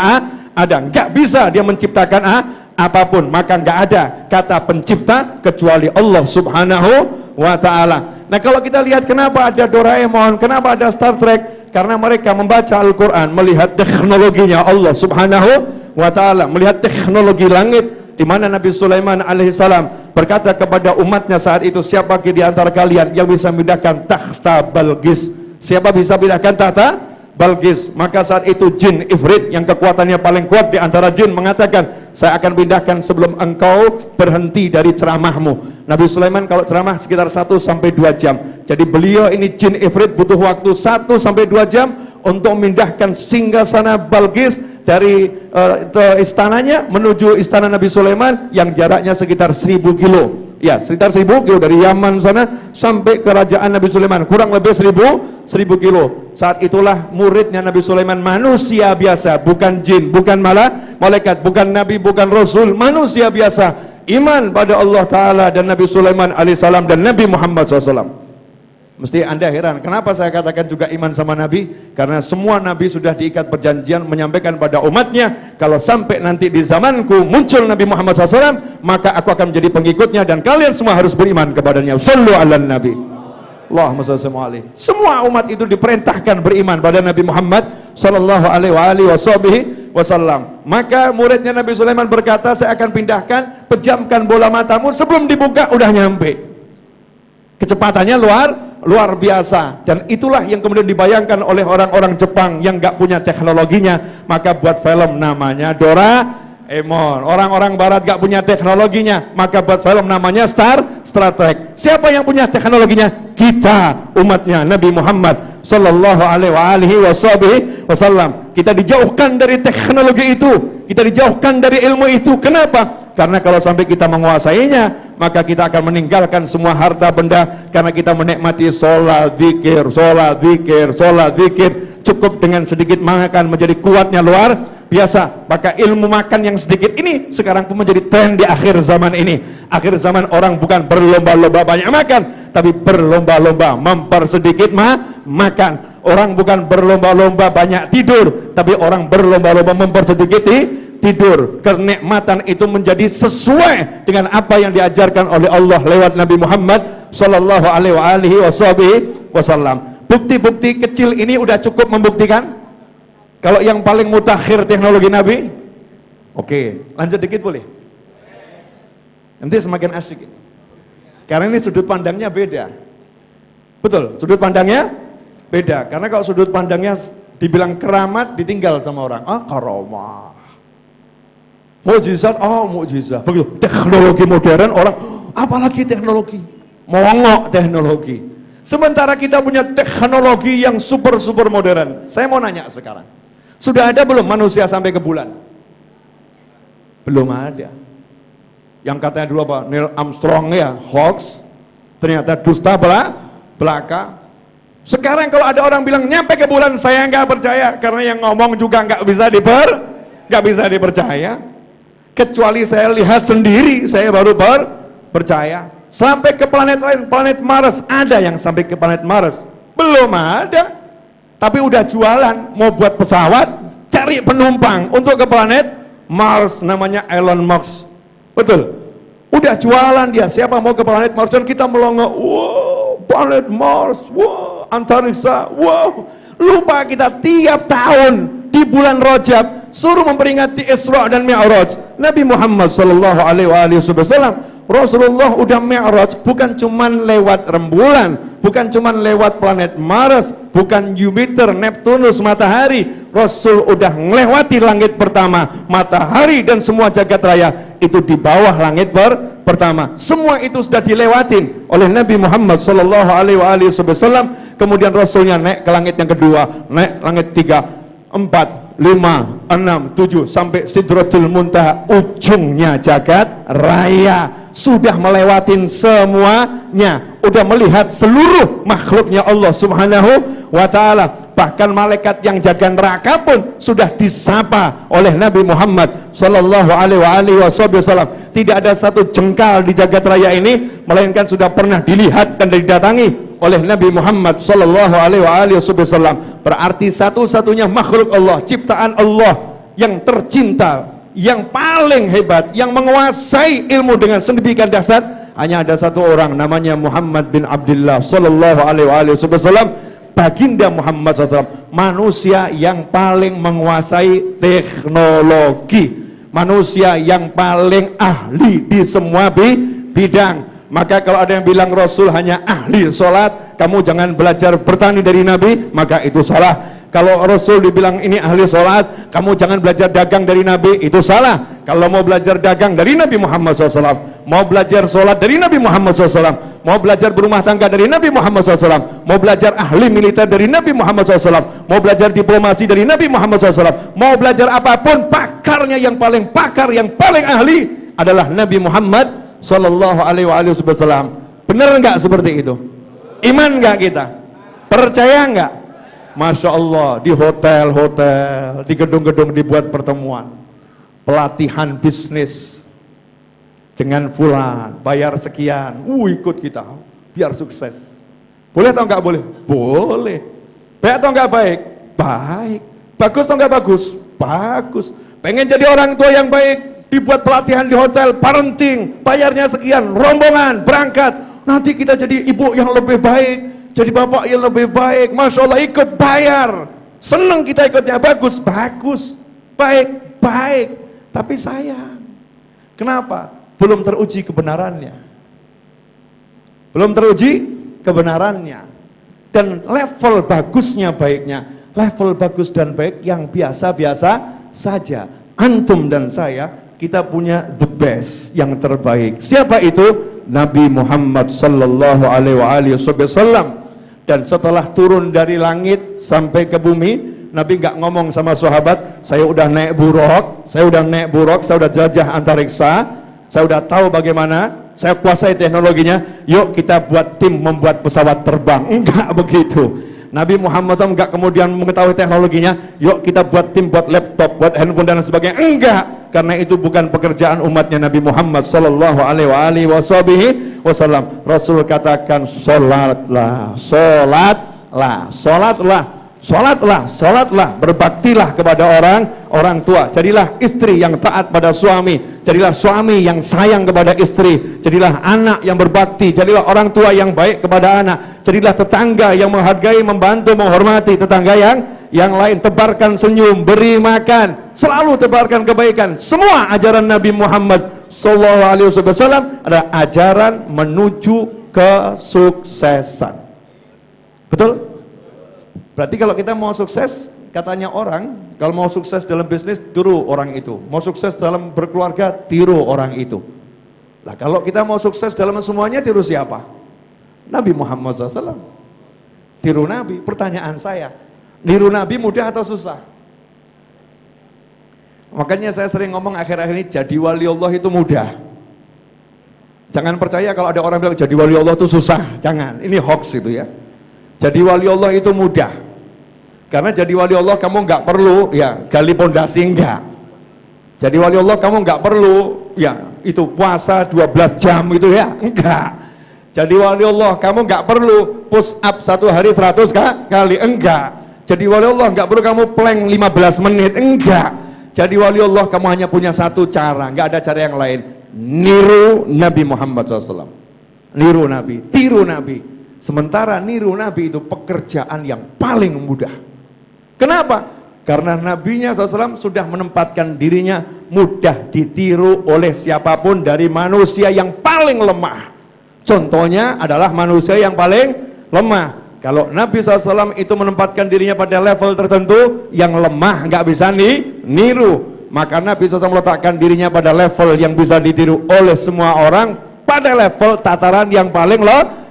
ada. Nggak bisa dia menciptakan apapun. Maka nggak ada kata pencipta kecuali Allah subhanahu wa ta'ala. Nah kalau kita lihat kenapa ada Doraemon, kenapa ada Star Trek, karena mereka membaca Al-Quran, melihat teknologinya Allah subhanahu wa ta'ala, melihat teknologi langit, di mana Nabi Sulaiman alaihissalam berkata kepada umatnya saat itu, siapa di antara kalian yang bisa memindahkan takhta Balqis? Siapa bisa pindahkan takhta Balqis? Maka saat itu jin Ifrit yang kekuatannya paling kuat di antara jin mengatakan, saya akan pindahkan sebelum engkau berhenti dari ceramahmu. Nabi Sulaiman kalau ceramah sekitar 1-2 jam. Jadi beliau ini jin Ifrit butuh waktu 1-2 jam untuk memindahkan singgasana Balqis dari istananya menuju istana Nabi Sulaiman yang jaraknya sekitar 1000 kilo. Ya, sekitar 1000 kilo dari Yaman sana sampai kerajaan Nabi Sulaiman, kurang lebih 1000 kilo. Saat itulah muridnya Nabi Sulaiman manusia biasa, bukan jin, bukan malaikat, bukan nabi, bukan rasul, manusia biasa. Iman pada Allah Ta'ala dan Nabi Sulaiman alaihissalam dan Nabi Muhammad SAW. Mesti Anda heran, kenapa saya katakan juga iman sama Nabi? Karena semua Nabi sudah diikat perjanjian menyampaikan pada umatnya, kalau sampai nanti di zamanku muncul Nabi Muhammad SAW, maka aku akan menjadi pengikutnya dan kalian semua harus beriman kepadanya. Sallu ala Nabi. Allahumma shalli alaihi. Semua umat itu diperintahkan beriman pada Nabi Muhammad sallallahu alaihi wasallam. Maka muridnya Nabi Sulaiman berkata, saya akan pindahkan, pejamkan bola matamu, sebelum dibuka udah nyampe. Kecepatannya luar biasa, dan itulah yang kemudian dibayangkan oleh orang-orang Jepang yang gak punya teknologinya, maka buat film namanya Doraemon. Orang-orang barat gak punya teknologinya, maka buat film namanya Star Trek. Siapa yang punya teknologinya? Kita, umatnya Nabi Muhammad sallallahu alaihi wasallam. Kita dijauhkan dari teknologi itu, kita dijauhkan dari ilmu itu. Kenapa? Karena kalau sampai kita menguasainya, maka kita akan meninggalkan semua harta benda, karena kita menikmati sholat, zikir, sholat, zikir, sholat, zikir. Cukup dengan sedikit makan menjadi kuatnya luar biasa. Maka ilmu makan yang sedikit ini sekarang pun menjadi tren di akhir zaman ini. Akhir zaman orang bukan berlomba-lomba banyak makan, tapi berlomba-lomba mempersedikit makan. Orang bukan berlomba-lomba banyak tidur, tapi orang berlomba-lomba mempersedikit tidur. Kenikmatan itu menjadi sesuai dengan apa yang diajarkan oleh Allah lewat Nabi Muhammad sallallahu alaihi wasallam. Bukti-bukti kecil ini udah cukup membuktikan kalau yang paling mutakhir teknologi Nabi. Oke, lanjut dikit boleh? Nanti semakin asyik. Karena ini sudut pandangnya beda. Betul, sudut pandangnya beda. Karena kalau sudut pandangnya dibilang keramat, ditinggal sama orang. Ah, karamah. Mukjizat, oh mukjizat. Begitu. Teknologi modern orang, apalagi teknologi. Mongok teknologi. Sementara kita punya teknologi yang super modern. Saya mau nanya sekarang. Sudah ada belum manusia sampai ke bulan? Belum ada. Yang katanya dulu apa? Neil Armstrong ya, hoax. Ternyata dusta belaka. Sekarang kalau ada orang bilang nyampe ke bulan, saya nggak percaya, karena yang ngomong juga nggak bisa dipercaya. Kecuali saya lihat sendiri, saya baru percaya. Sampai ke planet lain, planet Mars, ada yang sampai ke planet Mars? Belum ada. Tapi udah jualan, mau buat pesawat, cari penumpang untuk ke planet Mars, namanya Elon Musk. Betul. Udah jualan dia, siapa mau ke planet Mars, dan kita melongo, wow, planet Mars, wow, antariksa, wow. Lupa kita tiap tahun di bulan Rajab suruh memperingati Isra dan Mi'raj. Nabi Muhammad sallallahu alaihi wasallam, Rasulullah udah Mi'raj bukan cuman lewat rembulan, bukan cuman lewat planet Mars, bukan Jupiter, Neptunus, matahari. Rasul udah melewati langit pertama, matahari dan semua jagat raya itu di bawah langit pertama. Semua itu sudah dilewatin oleh Nabi Muhammad sallallahu alaihi wasallam. Kemudian Rasulnya naik ke langit yang kedua, naik langit 3, 4, 5, 6, 7 sampai Sidratul Muntaha, ujungnya jagat raya. Sudah melewatin semuanya, udah melihat seluruh makhluknya Allah Subhanahu wa ta'ala. Bahkan malaikat yang jaga neraka pun sudah disapa oleh Nabi Muhammad sallallahu alaihi wasallam. Tidak ada satu jengkal di jagat raya ini melainkan sudah pernah dilihat dan didatangi oleh Nabi Muhammad sallallahu alaihi wasallam. Berarti satu-satunya makhluk Allah, ciptaan Allah yang tercinta, yang paling hebat, yang menguasai ilmu dengan sedemikian dahsyat, hanya ada satu orang, namanya Muhammad bin Abdullah sallallahu alaihi wasallam. Baginda Muhammad SAW, manusia yang paling menguasai teknologi, manusia yang paling ahli di semua bidang. Maka kalau ada yang bilang Rasul hanya ahli sholat, kamu jangan belajar bertani dari Nabi, maka itu salah. Kalau Rasul dibilang ini ahli sholat, kamu jangan belajar dagang dari Nabi, itu salah. Kalau mau belajar dagang dari Nabi Muhammad SAW, mau belajar sholat dari Nabi Muhammad SAW, mau belajar berumah tangga dari Nabi Muhammad SAW, mau belajar ahli militer dari Nabi Muhammad SAW, mau belajar diplomasi dari Nabi Muhammad SAW, mau belajar apapun, pakarnya yang paling pakar, yang paling ahli adalah Nabi Muhammad Sallallahu Alaihi Wasallam. Benar nggak seperti itu? Iman nggak kita? Percaya nggak? Masya Allah, di hotel-hotel, di gedung-gedung dibuat pertemuan, pelatihan bisnis dengan fulan, bayar sekian, ikut kita, biar sukses. Boleh atau nggak boleh? Boleh. Baik atau nggak baik? Baik. Bagus atau nggak bagus? Bagus. Pengen jadi orang tua yang baik, dibuat pelatihan di hotel, parenting, bayarnya sekian, rombongan, berangkat. Nanti kita jadi ibu yang lebih baik, jadi bapak yang lebih baik, Masya Allah, ikut bayar. Senang kita ikutnya, bagus, bagus, baik, baik. Tapi sayang, kenapa? Belum teruji kebenarannya. Belum teruji kebenarannya. Dan level bagusnya baiknya, level bagus dan baik yang biasa-biasa saja. Antum dan saya, kita punya the best, yang terbaik. Siapa itu? Nabi Muhammad sallallahu alaihi wasallam. Dan setelah turun dari langit sampai ke bumi, Nabi nggak ngomong sama sahabat, saya udah naik buruk, saya udah jelajah antariksa, saya udah tahu bagaimana, saya kuasai teknologinya, yuk kita buat tim membuat pesawat terbang. Enggak begitu. Nabi Muhammad SAW enggak kemudian mengetahui teknologinya, yuk kita buat tim, buat laptop, buat handphone dan sebagainya. Enggak, karena itu bukan pekerjaan umatnya Nabi Muhammad Sallallahu Alaihi Wasallam. Rasul katakan, sholatlah, berbaktilah kepada orang tua. Jadilah istri yang taat pada suami, jadilah suami yang sayang kepada istri, jadilah anak yang berbakti, jadilah orang tua yang baik kepada anak, jadilah tetangga yang menghargai, membantu, menghormati tetangga yang lain. Tebarkan senyum, beri makan, selalu tebarkan kebaikan. Semua ajaran Nabi Muhammad sallallahu alaihi wasallam adalah ajaran menuju kesuksesan. Betul? Berarti kalau kita mau sukses, katanya orang, kalau mau sukses dalam bisnis, tiru orang itu. Mau sukses dalam berkeluarga, tiru orang itu. Lah kalau kita mau sukses dalam semuanya, tiru siapa? Nabi Muhammad SAW. Tiru Nabi. Pertanyaan saya, niru Nabi mudah atau susah? Makanya saya sering ngomong akhir-akhir ini, jadi wali Allah itu mudah. Jangan percaya kalau ada orang bilang jadi wali Allah itu susah. Jangan, ini hoax itu ya. Jadi wali Allah itu mudah. Karena jadi wali Allah kamu nggak perlu ya gali pondasi, enggak. Jadi wali Allah kamu nggak perlu ya itu puasa 12 jam itu ya, enggak. Jadi wali Allah kamu nggak perlu push up 1 hari 100 kali, enggak. Jadi wali Allah nggak perlu kamu plank 15 menit, enggak. Jadi wali Allah kamu hanya punya satu cara, nggak ada cara yang lain. Niru Nabi Muhammad SAW. Niru Nabi, tiru Nabi. Sementara niru Nabi itu pekerjaan yang paling mudah. Kenapa? Karena Nabinya SAW sudah menempatkan dirinya mudah ditiru oleh siapapun dari manusia yang paling lemah. Contohnya adalah manusia yang paling lemah. Kalau Nabi SAW itu menempatkan dirinya pada level tertentu, yang lemah nggak bisa niru. Maka Nabi SAW meletakkan dirinya pada level yang bisa ditiru oleh semua orang, pada level tataran yang paling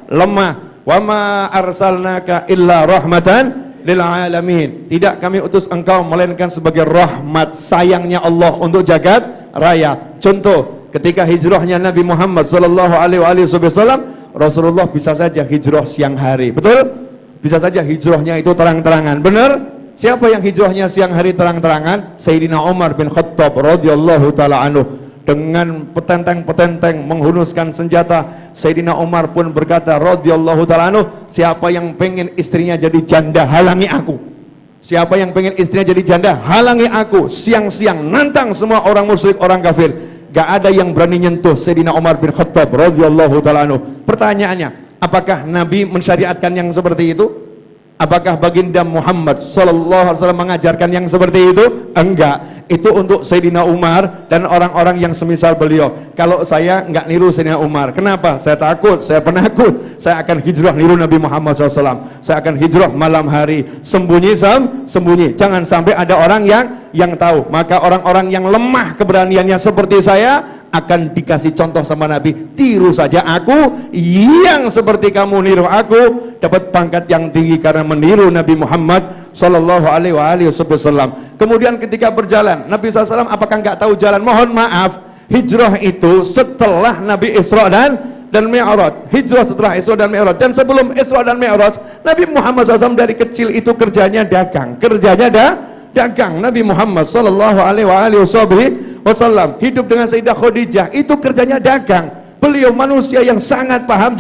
lemah. Wa ma arsalnaka illa rahmatan lil alamin. Tidak kami utus engkau melainkan sebagai rahmat sayangnya Allah untuk jagat raya. Contoh, ketika hijrahnya Nabi Muhammad sallallahu alaihi wasallam, Rasulullah bisa saja hijrah siang hari. Betul? Bisa saja hijrahnya itu terang-terangan. Benar? Siapa yang hijrahnya siang hari terang-terangan? Sayyidina Umar bin Khattab radhiyallahu taala anhu. Dengan petenteng-petenteng menghunuskan senjata, Sayyidina Umar pun berkata radhiyallahu ta'ala anhu, siapa yang pengen istrinya jadi janda, halangi aku. Siapa yang pengen istrinya jadi janda, halangi aku. Siang-siang nantang semua orang musyrik, orang kafir. Gak ada yang berani nyentuh Sayyidina Umar bin Khattab radhiyallahu ta'ala anhu. Pertanyaannya, apakah Nabi mensyariatkan yang seperti itu? Apakah baginda Muhammad sallallahu alaihi wasallam mengajarkan yang seperti itu? Enggak. Itu untuk Sayyidina Umar dan orang-orang yang semisal beliau. Kalau saya enggak niru Sayyidina Umar. Kenapa? Saya takut, saya penakut. Saya akan hijrah niru Nabi Muhammad SAW. Saya akan hijrah malam hari, sembunyi. Jangan sampai ada orang yang tahu. Maka orang-orang yang lemah keberaniannya seperti saya akan dikasih contoh sama Nabi. Tiru saja aku, yang seperti kamu niru aku, dapat pangkat yang tinggi karena meniru Nabi Muhammad sallallahu alaihi wasallam. Kemudian ketika berjalan, Nabi SAW apakah nggak tahu jalan? Mohon maaf, hijrah itu setelah Nabi Isra dan Mi'raj. Hijrah setelah Isra dan Mi'raj. Dan sebelum Isra dan Mi'raj, Nabi Muhammad SAW dari kecil itu kerjanya dagang. Dagang. Nabi Muhammad sallallahu alaihi wasallam hidup dengan Sayyidah Khadijah, itu kerjanya dagang. Beliau manusia yang sangat paham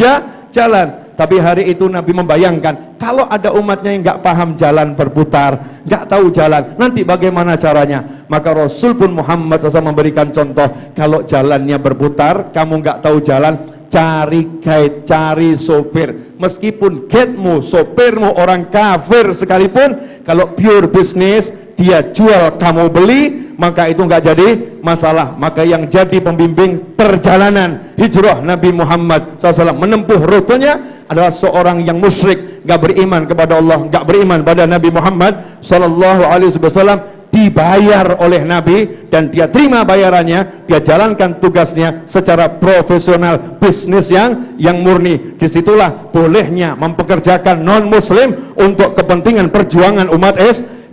jalan. Tapi hari itu Nabi membayangkan, kalau ada umatnya yang nggak paham jalan berputar, nggak tahu jalan, nanti bagaimana caranya? Maka Rasul pun Muhammad SAW memberikan contoh, kalau jalannya berputar, kamu nggak tahu jalan, cari guide, cari sopir. Meskipun guide-mu, sopirmu orang kafir sekalipun, kalau pure bisnis, dia jual, kamu beli, maka itu nggak jadi masalah. Maka yang jadi pembimbing perjalanan hijrah Nabi Muhammad SAW menempuh rutenya adalah seorang yang musyrik, nggak beriman kepada Allah, nggak beriman pada Nabi Muhammad SAW, dibayar oleh Nabi dan dia terima bayarannya, dia jalankan tugasnya secara profesional, bisnis yang murni. Disitulah bolehnya mempekerjakan non muslim untuk kepentingan perjuangan umat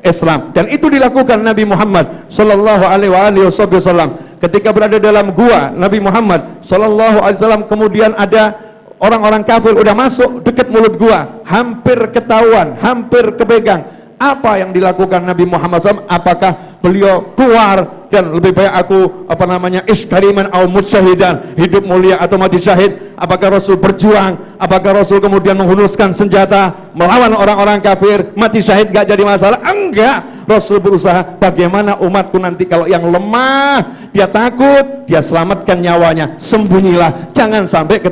Islam. Dan itu dilakukan Nabi Muhammad sallallahu alaihi wasallam. Ketika berada dalam gua, Nabi Muhammad sallallahu alaihi wasallam, kemudian ada orang-orang kafir udah masuk dekat mulut gua, hampir ketahuan, hampir kepegang. Apa yang dilakukan Nabi Muhammad SAW? Apakah beliau keluar dan lebih baik aku iskariman au mutsyahidan, hidup mulia atau mati syahid? Apakah Rasul berjuang? Apakah Rasul kemudian menghunuskan senjata melawan orang-orang kafir, mati syahid gak jadi masalah? Enggak. Rasul berusaha bagaimana umatku nanti kalau yang lemah, dia takut, dia selamatkan nyawanya. Sembunyilah, jangan sampai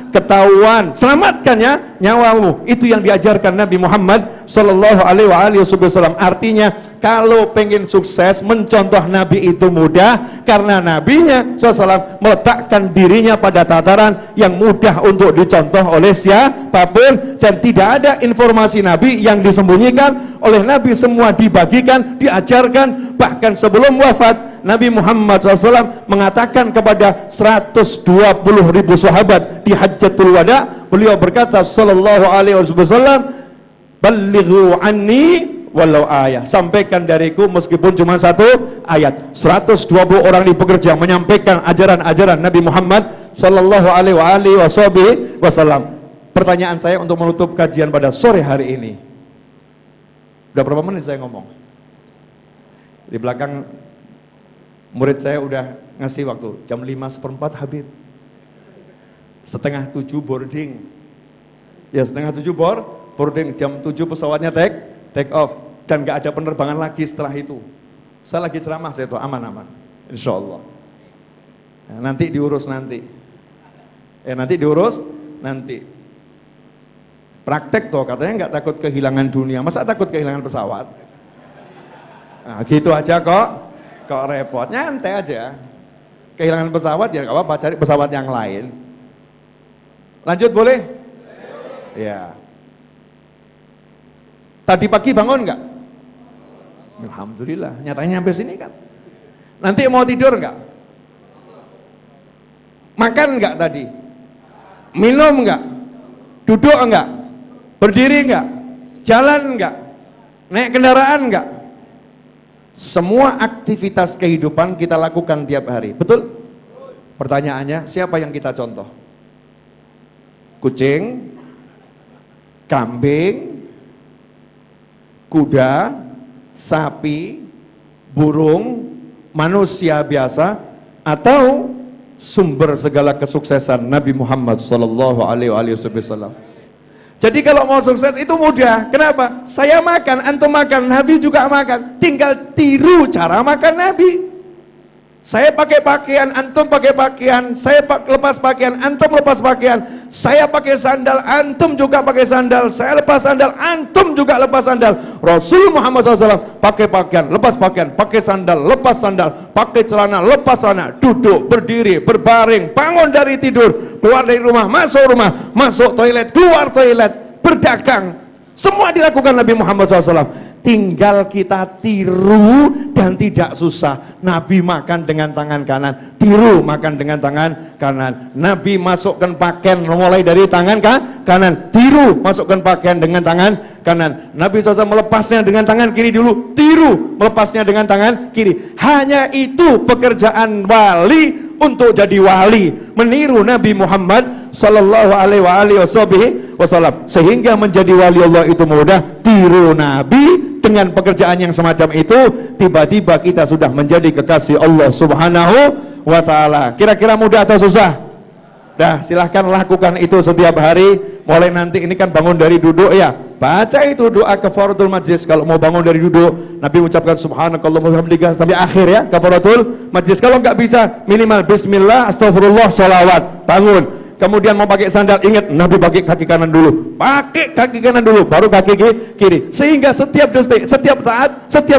ketahuan. Selamatkan ya nyawamu. Itu yang diajarkan Nabi Muhammad sallallahu alaihi wasallam. Artinya kalau pengen sukses, mencontoh Nabi itu mudah, karena Nabinya SAW meletakkan dirinya pada tataran yang mudah untuk dicontoh oleh siapapun, dan tidak ada informasi Nabi yang disembunyikan oleh Nabi. Semua dibagikan, diajarkan. Bahkan sebelum wafat, Nabi Muhammad SAW mengatakan kepada 120.000 sahabat di Hajjatul Wada, beliau berkata sallallahu alaihi wasallam, "Ballighu anni walau ayat." Sampaikan dariku meskipun cuma satu ayat. 120 orang ini bekerja menyampaikan ajaran-ajaran Nabi Muhammad sallallahu alaihi wasallam. Pertanyaan saya untuk menutup kajian pada sore hari ini. Udah berapa menit saya ngomong? Di belakang murid saya udah ngasih waktu jam 5:15 Habib. 6:30 boarding. Ya 6:30 boarding, jam 7 pesawatnya take off, dan gak ada penerbangan lagi setelah itu. Saya lagi ceramah, saya itu aman-aman, insya Allah. Ya, nanti diurus nanti. Praktek toh, katanya nggak takut kehilangan dunia, masa takut kehilangan pesawat? Nah, gitu aja kok repot, nyantai aja. Kehilangan pesawat ya nggak apa-apa, cari pesawat yang lain. Lanjut boleh? Ya. Tadi pagi bangun nggak? Alhamdulillah, nyatanya sampai sini kan. Nanti mau tidur nggak? Makan nggak tadi? Minum nggak? Duduk nggak? Berdiri nggak? Jalan nggak? Naik kendaraan nggak? Semua aktivitas kehidupan kita lakukan tiap hari, betul? Pertanyaannya, siapa yang kita contoh? Kucing, kambing, kuda, sapi, burung, manusia biasa, atau sumber segala kesuksesan Nabi Muhammad sallallahu alaihi wasallam. Jadi kalau mau sukses itu mudah. Kenapa? Saya makan, antum makan, Nabi juga makan. Tinggal tiru cara makan Nabi. Saya pakai pakaian, antum pakai pakaian. Saya lepas pakaian, antum lepas pakaian. Saya pakai sandal, antum juga pakai sandal. Saya lepas sandal, antum juga lepas sandal. Rasul Muhammad SAW pakai pakaian, lepas pakaian, pakai sandal, lepas sandal, pakai celana, lepas celana, duduk, berdiri, berbaring, bangun dari tidur, keluar dari rumah, masuk toilet, keluar toilet, berdagang. Semua dilakukan Nabi Muhammad SAW. Tinggal kita tiru dan tidak susah. Nabi makan dengan tangan kanan, tiru makan dengan tangan kanan. Nabi masukkan pakaian mulai dari tangan kanan, tiru masukkan pakaian dengan tangan kanan. Nabi SAW melepasnya dengan tangan kiri dulu, tiru melepasnya dengan tangan kiri. Hanya itu pekerjaan wali untuk jadi wali, meniru Nabi Muhammad sallallahu alaihi wasallam. Sehingga menjadi wali Allah itu mudah. Tiru Nabi dengan pekerjaan yang semacam itu, tiba-tiba kita sudah menjadi kekasih Allah Subhanahu wa taala. Kira-kira mudah atau susah? Dah, silahkan lakukan itu setiap hari. Mulai nanti ini kan bangun dari duduk ya, baca itu doa kafaratul majlis. Kalau mau bangun dari duduk, Nabi ucapkan subhanakallahumma wa bihamdika sampai akhir ya, kafaratul majlis. Kalau nggak bisa, minimal bismillah, astagfirullah, sholawat, bangun. Kemudian mau pakai sandal, ingat Nabi pakai kaki kanan dulu, pakai kaki kanan dulu, baru kaki kiri. Sehingga setiap detik, setiap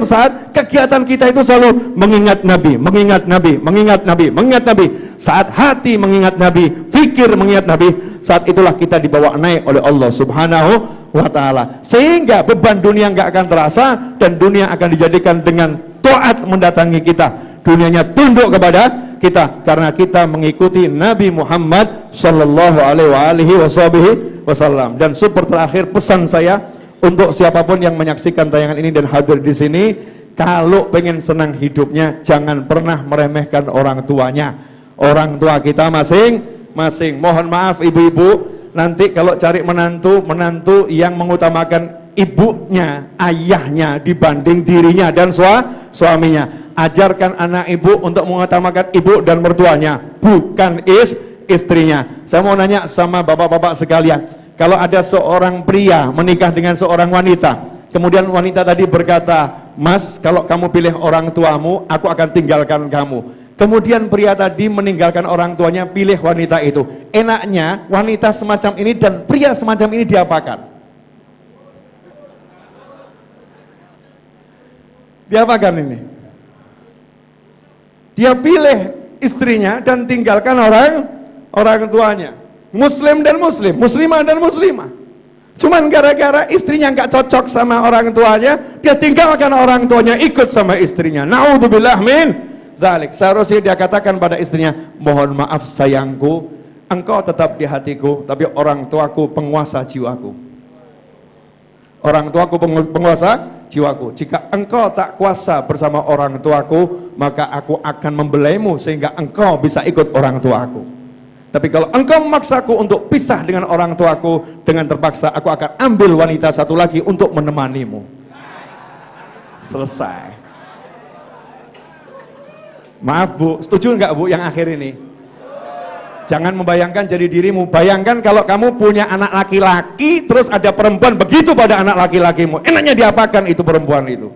saat kegiatan kita itu selalu mengingat Nabi, mengingat Nabi, mengingat Nabi, mengingat Nabi. Saat hati mengingat Nabi, fikir mengingat Nabi, saat itulah kita dibawa naik oleh Allah Subhanahu wa taala. Sehingga beban dunia nggak akan terasa, dan dunia akan dijadikan dengan taat mendatangi kita. Dunianya tunduk kepada kita karena kita mengikuti Nabi Muhammad sallallahu alaihi wasallam. Dan super terakhir pesan saya untuk siapapun yang menyaksikan tayangan ini dan hadir di sini, kalau pengen senang hidupnya, jangan pernah meremehkan orang tuanya. Orang tua kita masing-masing. Mohon maaf ibu-ibu, nanti kalau cari menantu yang mengutamakan ibunya, ayahnya dibanding dirinya dan suaminya. Ajarkan anak ibu untuk mengutamakan ibu dan mertuanya, bukan istrinya. Saya mau nanya sama bapak-bapak sekalian, kalau ada seorang pria menikah dengan seorang wanita, kemudian wanita tadi berkata, "Mas, kalau kamu pilih orang tuamu, aku akan tinggalkan kamu." Kemudian pria tadi meninggalkan orang tuanya, pilih wanita itu. Enaknya wanita semacam ini dan pria semacam ini diapakan? Diapakan ini? Dia pilih istrinya dan tinggalkan orang tuanya. Muslim dan muslim, muslimah dan muslimah. Cuman gara-gara istrinya nggak cocok sama orang tuanya, dia tinggalkan orang tuanya, ikut sama istrinya. Naudzubillah min dzalik. Seharusnya dia katakan pada istrinya, "Mohon maaf sayangku, engkau tetap di hatiku, tapi orang tuaku penguasa jiwaku." Orang tuaku penguasa jiwaku. Jika engkau tak kuasa bersama orang tuaku, maka aku akan membelaimu sehingga engkau bisa ikut orang tuaku. Tapi kalau engkau memaksaku untuk pisah dengan orang tuaku, dengan terpaksa aku akan ambil wanita satu lagi untuk menemanimu. Selesai. Maaf Bu, setuju nggak Bu yang akhir ini? Jangan membayangkan jadi dirimu. Bayangkan kalau kamu punya anak laki-laki, terus ada perempuan begitu pada anak laki-lakimu. Enaknya diapakan itu perempuan itu?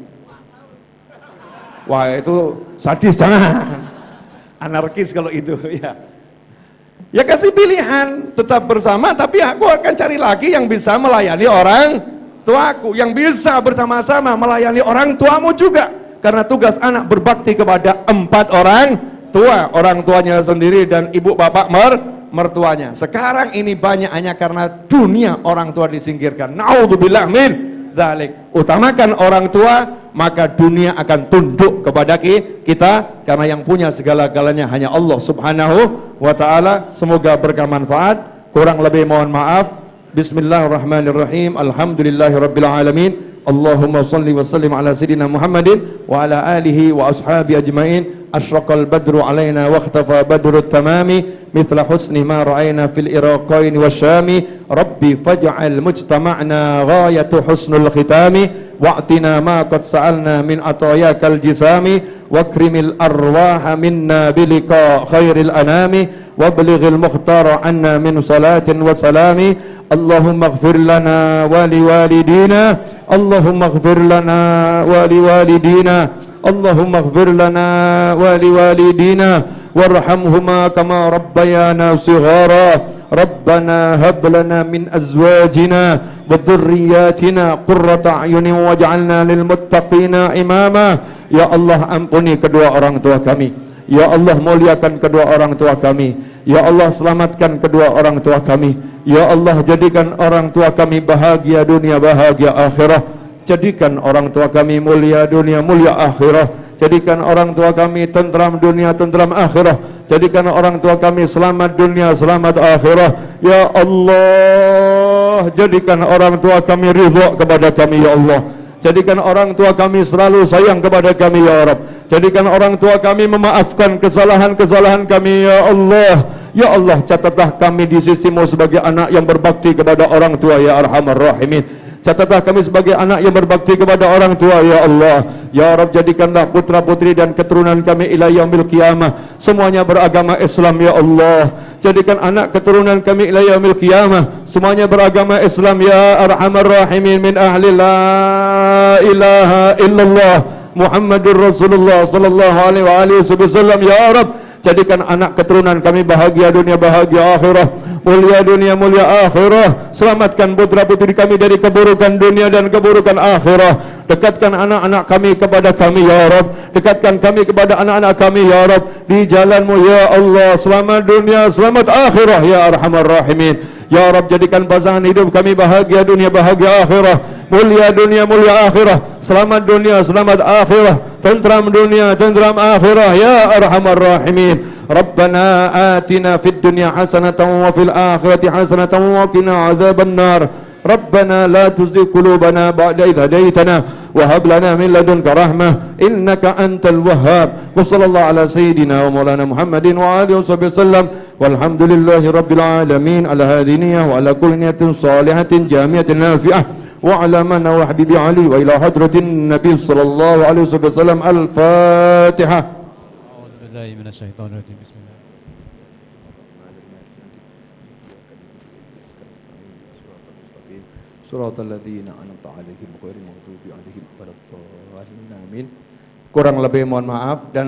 Wah, itu sadis, jangan. Anarkis kalau itu, ya. Ya kasih pilihan, tetap bersama, tapi aku akan cari lagi yang bisa melayani orang tuaku, yang bisa bersama-sama melayani orang tuamu juga. Karena tugas anak berbakti kepada 4 orang tua, orang tuanya sendiri dan ibu bapak mertuanya. Sekarang ini banyak hanya karena dunia orang tua disingkirkan. Naudzubillah min dzalik. Utamakan orang tua, maka dunia akan tunduk kepada kita, karena yang punya segala-galanya hanya Allah Subhanahu wa ta'ala. Semoga berkah manfaat, kurang lebih mohon maaf. Bismillahirrahmanirrahim. Alhamdulillahirabbil alamin. Allahumma salli wa sallim ala sayyidina Muhammadin wa ala alihi wa ashabi ajmain. Ashraqal badru alaina wa ikhtafa badrut tamami mithla husni ma ra'ayna fil iraqain wasyami. Rabbi faj'al mujtama'na ghayatu husnul khitami wa'tina ma qad sa'alna min atayakal jisami wakrimil arwaha minna bilika khairil anami wablighil mukhtara anna min salatin wa salami. Allahumma ighfir lana wa liwalidina, Allahumma ighfir lana wa liwalidina, Allahumma ighfir lana wa liwalidina warhamhuma kama rabbayana shighara. Rabbana hab lana min azwajina wa dhurriyyatina qurrata a'yunin waj'alna lil muttaqina imama. Ya Allah, ampuni kedua orang tua kami. Ya Allah, muliakan kedua orang tua kami. Ya Allah, selamatkan kedua orang tua kami. Ya Allah, jadikan orang tua kami bahagia dunia, bahagia akhirah. Jadikan orang tua kami mulia dunia, mulia akhirah. Jadikan orang tua kami tentram dunia, tentram akhirah. Jadikan orang tua kami selamat dunia, selamat akhirah. Ya Allah, jadikan orang tua kami ridha kepada kami, ya Allah. Jadikan orang tua kami selalu sayang kepada kami, ya Rabb. Jadikan orang tua kami memaafkan kesalahan-kesalahan kami, ya Allah. Ya Allah, catatlah kami di sisimu sebagai anak yang berbakti kepada orang tua, ya Arhamar Rahimin. Catatlah kami sebagai anak yang berbakti kepada orang tua, ya Allah. Ya Rabb, jadikanlah putra putri dan keturunan kami ila yaumil qiyamah semuanya beragama Islam, ya Allah. Jadikan anak keturunan kami ila yaumil qiyamah semuanya beragama Islam, ya Arhamar Rahimin. Min ahli la ilaha illallah Muhammadur Rasulullah sallallahu alaihi wasallam, ya Rabb. Jadikan anak keturunan kami bahagia dunia, bahagia akhirah, mulia dunia, mulia akhirah. Selamatkan putra putri kami dari keburukan dunia dan keburukan akhirah. Dekatkan anak-anak kami kepada kami, ya Rabb. Dekatkan kami kepada anak-anak kami, ya Rabb, di jalanmu, ya Allah. Selamat dunia, selamat akhirah, ya Arhamar Rahimin. Ya Rabb, jadikan pasangan hidup kami bahagia dunia, bahagia akhirah, mulia dunia, mulia akhirah. Selamat dunia, selamat akhirah. Tentram dunia, tentram akhirah, ya Arhamar Rahimin. Rabbana atina fid dunya hasanatan wa fil akhirati hasanatan wa qina adzabannar. Rabbana la tuzigh qulubana ba'da idh hadaitana wa hab lana min ladunka rahmah innaka antal wahhab. Wa sallallahu ala sayyidina wa maulana Muhammadin wa alihi wasallam. Walhamdulillahi rabbil alamin ala hadhihi niyyah wa ala kulli niyatin salihatin jami'atin nafi'ah wa ala man wa habibi ali wa ila hadratin nabiy sallallahu alaihi wasallam. Al-Fatihah. A'udzu billahi minasyaitonir rajim. Bismillah. Suratal ladzina an'amta 'alaihim ghairil maghdubi 'alaihim waladdallin. Amin. Kurang lebih mohon maaf dan